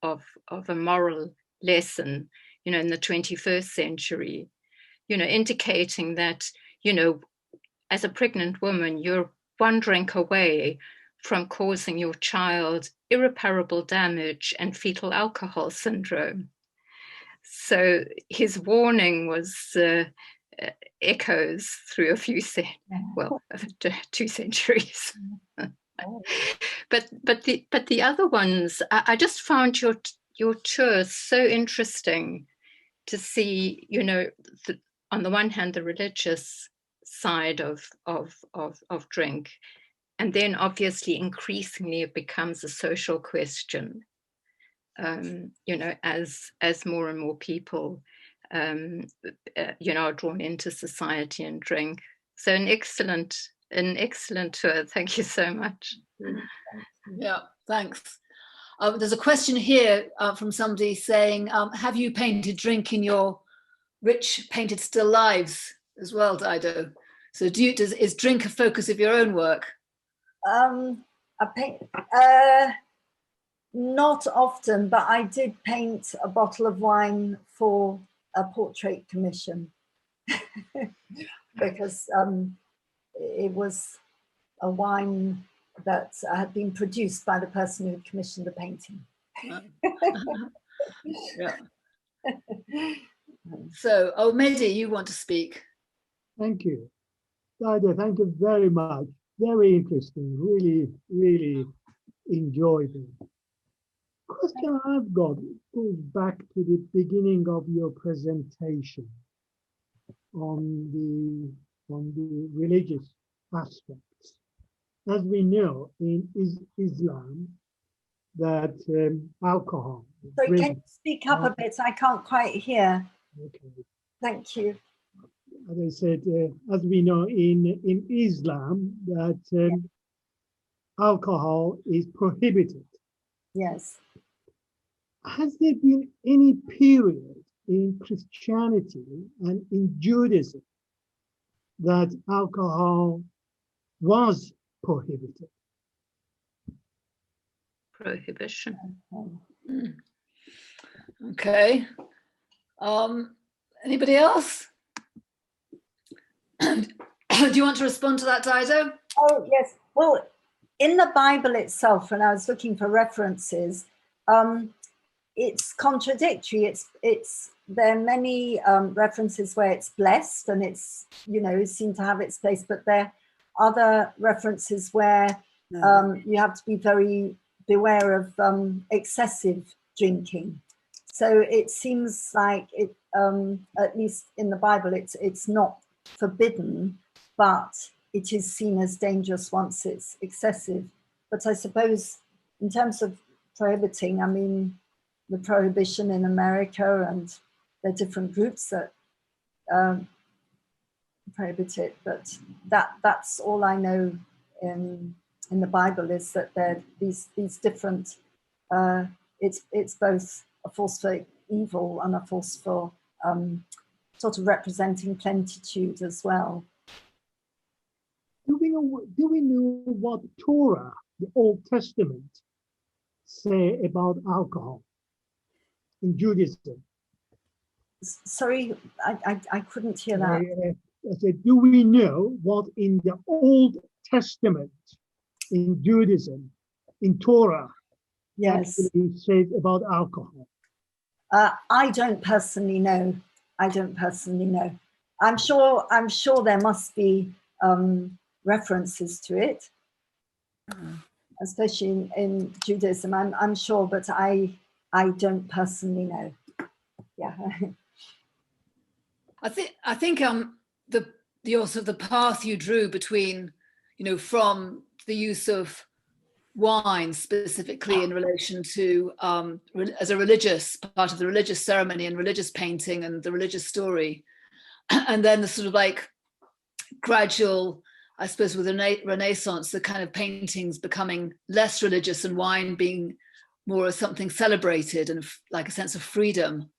a moral lesson, you know, in the 21st century, you know, indicating that, you know, as a pregnant woman, you're one drink away from causing your child irreparable damage and fetal alcohol syndrome. So his warning was echoes through a few 2 centuries. But the other ones, I just found your tour so interesting to see, you know, on the one hand the religious side of drink, and then obviously increasingly it becomes a social question, you know, as more and more people you know, are drawn into society and drink. So an excellent tour. Thank you so much. Yeah, thanks. There's a question here from somebody saying, have you painted drink in your rich painted still lives as well, Dido? So is drink a focus of your own work? I paint not often, but I did paint a bottle of wine for a portrait commission because it was a wine that had been produced by the person who had commissioned the painting. Yeah. So, Mehdi, you want to speak? Thank you. Dido, thank you very much. Very interesting, really, really enjoyed it. Question I've got goes back to the beginning of your presentation on the religious aspects. As we know in Islam, that alcohol. So can you speak up a bit? I can't quite hear. Okay. Thank you. As I said, as we know in Islam, that alcohol is prohibited. Yes. Has there been any period in Christianity and in Judaism that alcohol was prohibited? Prohibition. Mm. Okay. Anybody else? Do you want to respond to that, Dido? Oh, yes. Well, in the Bible itself, when I was looking for references, it's contradictory. There are many references where it's blessed and it's, it seemed to have its place, but there are other references where you have to be very beware of excessive drinking. So it seems like it, at least in the Bible, it's not forbidden, but it is seen as dangerous once it's excessive. But I suppose in terms of prohibiting, I mean, the prohibition in America, and there are different groups that prohibit it, but that's all I know in the Bible, is that there are these different, it's both a force for evil and a force for sort of representing plenitude as well. Do we know what Torah, the Old Testament, say about alcohol in Judaism? Sorry, I couldn't hear that. I said, do we know what in the Old Testament in Judaism, in Torah, Yes, actually says about alcohol? I don't personally know. I'm sure there must be references to it, especially in Judaism. I'm sure, but I don't personally know. Yeah. I think the path you drew between, from the use of wine specifically in relation to as a religious part of the religious ceremony and religious painting and the religious story, and then the sort of like gradual, I suppose, with the Renaissance, the kind of paintings becoming less religious and wine being more as something celebrated and like a sense of freedom,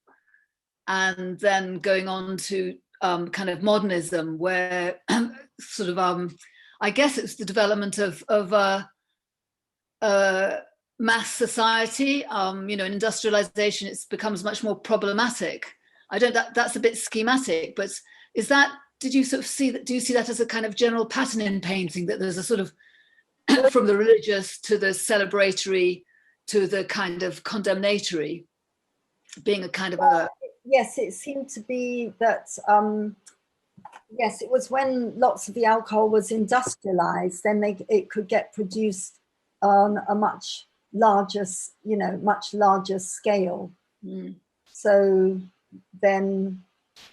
and then going on to kind of modernism, where sort of I guess it's the development of mass society, in industrialization, it becomes much more problematic. That's a bit schematic, but did you sort of see that? Do you see that as a kind of general pattern in painting, that there's a sort of from the religious to the celebratory to the kind of condemnatory being a kind of a... Yes, it seemed to be that, yes, it was when lots of the alcohol was industrialized, then it could get produced on a much larger scale. Mm. So then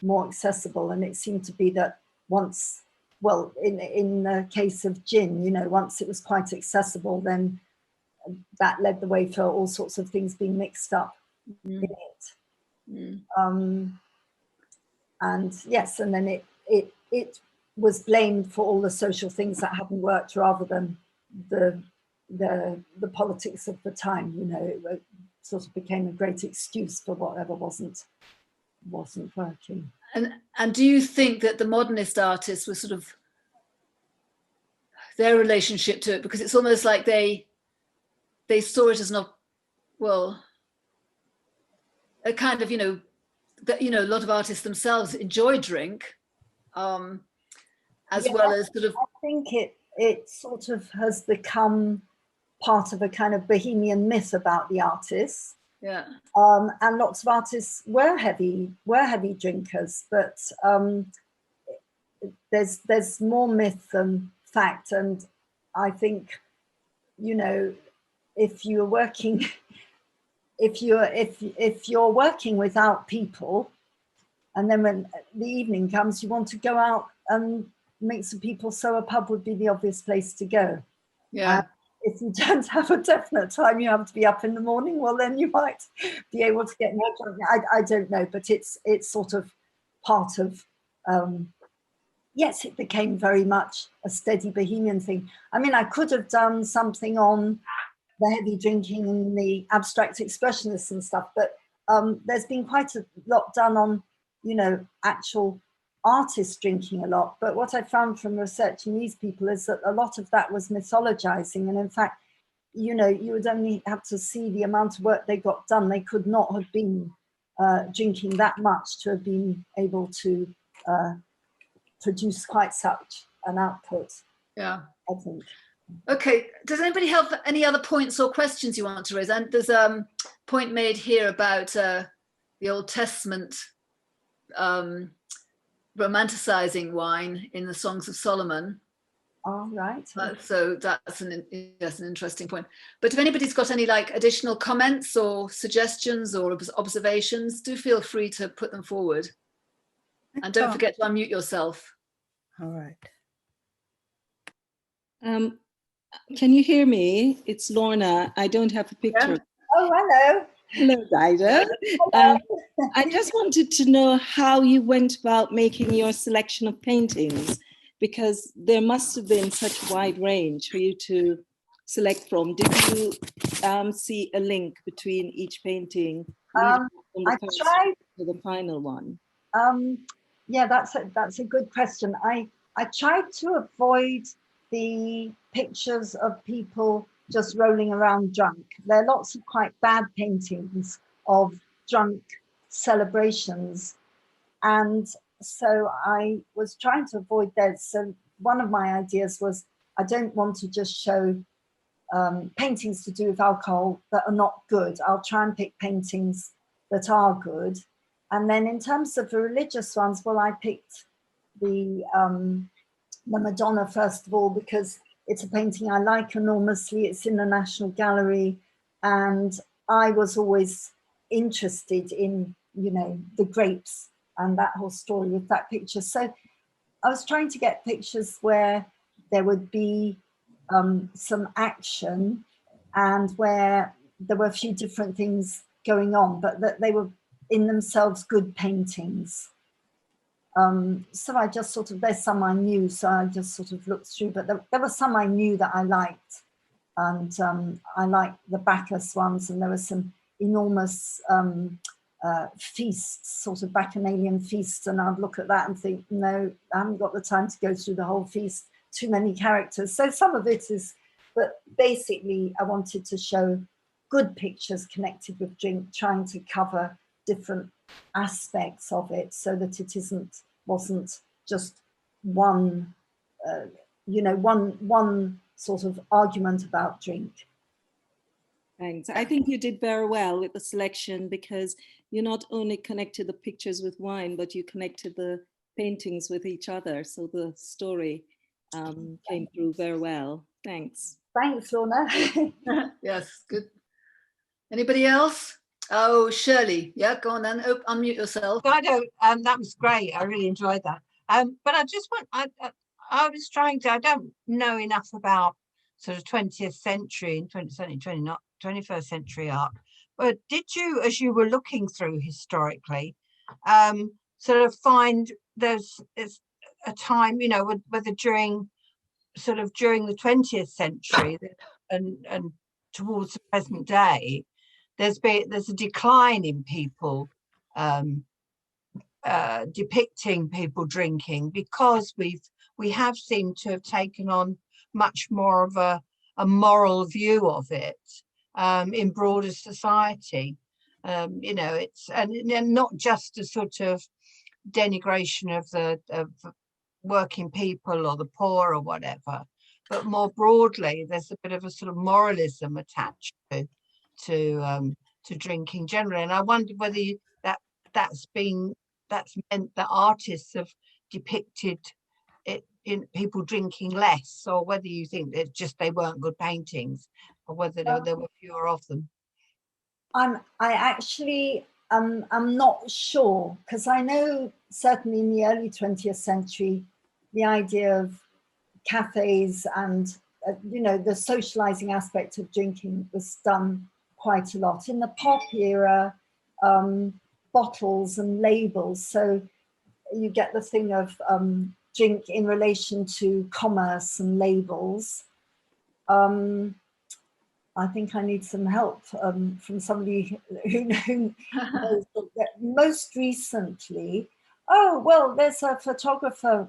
more accessible. And it seemed to be that once, well, in the case of gin, once it was quite accessible, then that led the way for all sorts of things being mixed up in it. Mm. And yes, and then it was blamed for all the social things that hadn't worked, rather than the politics of the time. It sort of became a great excuse for whatever wasn't working. And do you think that the modernist artists were sort of their relationship to it, because it's almost like they saw it as not, well, a kind of, that a lot of artists themselves enjoy drink, as well as sort of... I think it sort of has become part of a kind of bohemian myth about the artists. Yeah. And lots of artists were heavy drinkers, but there's more myth than fact. And I think, if you're working without people, and then when the evening comes, you want to go out and make some people, so a pub would be the obvious place to go. Yeah. if you don't have a definite time you have to be up in the morning, well, then you might be able to get more drunk. I don't know, but it's sort of part of, yes, it became very much a steady bohemian thing. I mean, I could have done something on the heavy drinking and the abstract expressionists and stuff, but there's been quite a lot done on, you know, actual artists drinking a lot. But what I found from researching these people is that a lot of that was mythologizing. And in fact, you know, you would only have to see the amount of work they got done. They could not have been drinking that much to have been able to produce quite such an output. Yeah. I think. Okay, does anybody have any other points or questions you want to raise? And there's a point made here about the Old Testament romanticizing wine in the Songs of Solomon. All right. So that's an interesting point. But if anybody's got any like additional comments or suggestions or observations, do feel free to put them forward. And don't forget to unmute yourself. All right. Can you hear me? It's Lorna. I don't have a picture. Yeah. Oh, hello. Hello, Dido. I just wanted to know how you went about making your selection of paintings, because there must have been such a wide range for you to select from. Did you see a link between each painting from the first to the final one? Yeah, that's a good question. I tried to avoid the pictures of people just rolling around drunk. There are lots of quite bad paintings of drunk celebrations. And so I was trying to avoid that. So one of my ideas was, I don't want to just show paintings to do with alcohol that are not good. I'll try and pick paintings that are good. And then in terms of the religious ones, well, I picked the Madonna, first of all, because it's a painting I like enormously. It's in the National Gallery. And I was always interested in, you know, the grapes and that whole story with that picture. So I was trying to get pictures where there would be some action and where there were a few different things going on, but that they were in themselves good paintings. So I just sort of, there's some I knew, so I just sort of looked through, but there were some I knew that I liked. And I liked the Bacchus ones, and there were some enormous feasts, sort of bacchanalian feasts, and I'd look at that and think, no, I haven't got the time to go through the whole feast, too many characters. So some of it is, but basically I wanted to show good pictures connected with drink, trying to cover different aspects of it so that it wasn't just one, you know, one sort of argument about drink. Thanks. I think you did very well with the selection, because you not only connected the pictures with wine, but you connected the paintings with each other. So the story came through very well. Thanks. Thanks, Lorna. Yes, good. Anybody else? Oh, Shirley. Yeah, go on then. Unmute yourself. I don't, that was great. I really enjoyed that. But I just want, I was trying to, I don't know enough about sort of 20th century and 21st century art. But did you, as you were looking through historically, sort of find there's a time, you know, whether during the 20th century and towards the present day, there's a decline in people depicting people drinking, because we have seemed to have taken on much more of a moral view of it in broader society. You know, it's and not just a sort of denigration of working people or the poor or whatever, but more broadly, there's a bit of a sort of moralism attached to drinking generally. And I wondered whether that's meant that artists have depicted it in people drinking less, or whether you think that just they weren't good paintings, or whether there were fewer of them. I actually I'm not sure, because I know certainly in the early 20th century the idea of cafes and you know, the socializing aspect of drinking was done quite a lot. In the pop era, bottles and labels. So you get the thing of drink in relation to commerce and labels. I think I need some help from somebody who knows that. Most recently, oh, well, there's a photographer,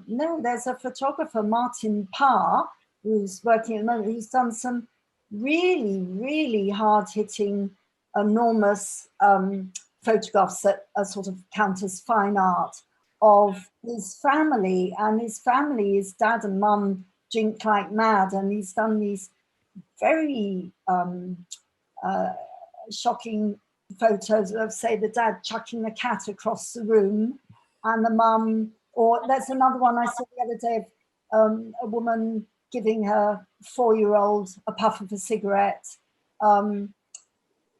Martin Parr, who's working at the moment. He's done some really, really hard-hitting, enormous photographs that are sort of count as fine art of his family. And his family, his dad and mum, drink like mad. And he's done these very shocking photos of, say, the dad chucking the cat across the room, and the mum, or there's another one I saw the other day of a woman giving her 4-year-old a puff of a cigarette. But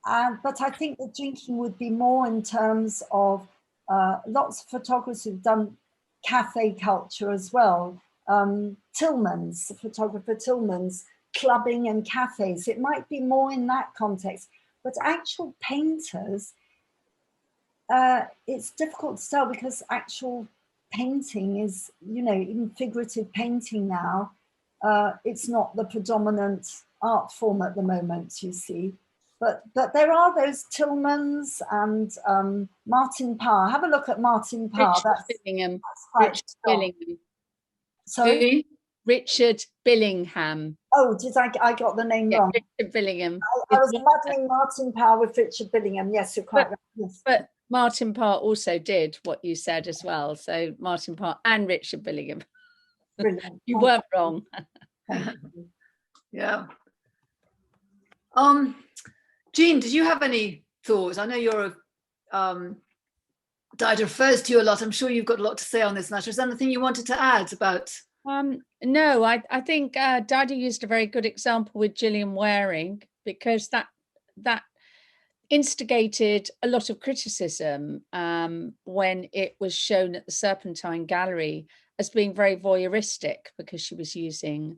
I think the drinking would be more in terms of lots of photographers who've done cafe culture as well. Tillmans, the photographer Tillmans, clubbing and cafes. It might be more in that context, but actual painters, it's difficult to tell, because actual painting is, you know, even figurative painting now, it's not the predominant art form at the moment, you see. But there are those Tillmans and Martin Parr. Have a look at Martin Parr. Richard Billingham. Quite strong. Sorry? Richard Billingham. Oh, I got the name wrong? Richard Billingham. I was muddling Martin Parr with Richard Billingham. Yes, you're quite right. Yes. But Martin Parr also did what you said as well. So Martin Parr and Richard Billingham. Brilliant. You weren't wrong. Yeah. Jean, did you have any thoughts? I know you're Dido refers to you a lot. I'm sure you've got a lot to say on this matter. Is there anything you wanted to add about? No, I think Dido used a very good example with Gillian Waring, because that instigated a lot of criticism when it was shown at the Serpentine Gallery as being very voyeuristic, because she was using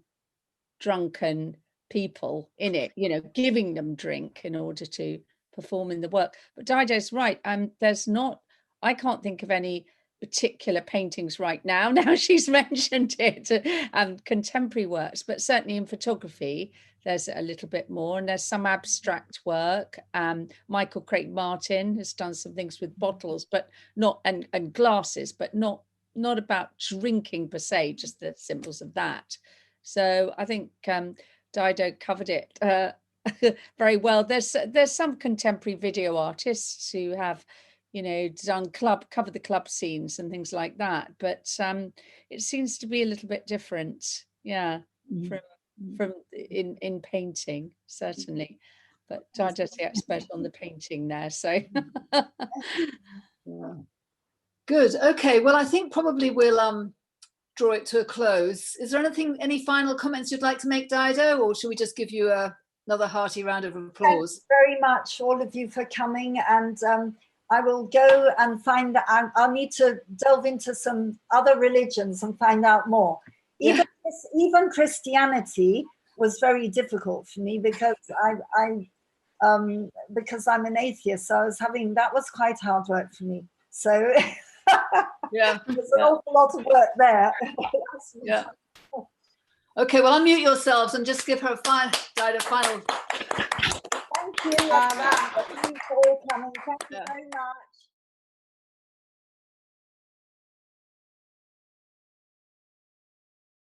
drunken people in it, you know, giving them drink in order to perform in the work. But Dido's right. I can't think of any particular paintings right now she's mentioned it, contemporary works, but certainly in photography there's a little bit more, and there's some abstract work. Michael Craig Martin has done some things with bottles, but not and glasses, but not about drinking per se, just the symbols of that. So I think Dido covered it very well. There's some contemporary video artists who have, you know, done cover the club scenes and things like that, but it seems to be a little bit different, from in painting, certainly. But Dido's the expert on the painting there, so. Yeah. Good. Okay. Well, I think probably we'll draw it to a close. Is there any final comments you'd like to make, Dido, or should we just give you another hearty round of applause? Thank you very much, all of you, for coming, and I will go and find out. I'll need to delve into some other religions and find out more. Even Christianity was very difficult for me, because because I'm an atheist, so that was quite hard work for me. So yeah, there's an awful lot of work there. Yeah. Okay, well, unmute yourselves and just give her a final. Thank you. Thank you for all coming. Thank you very much.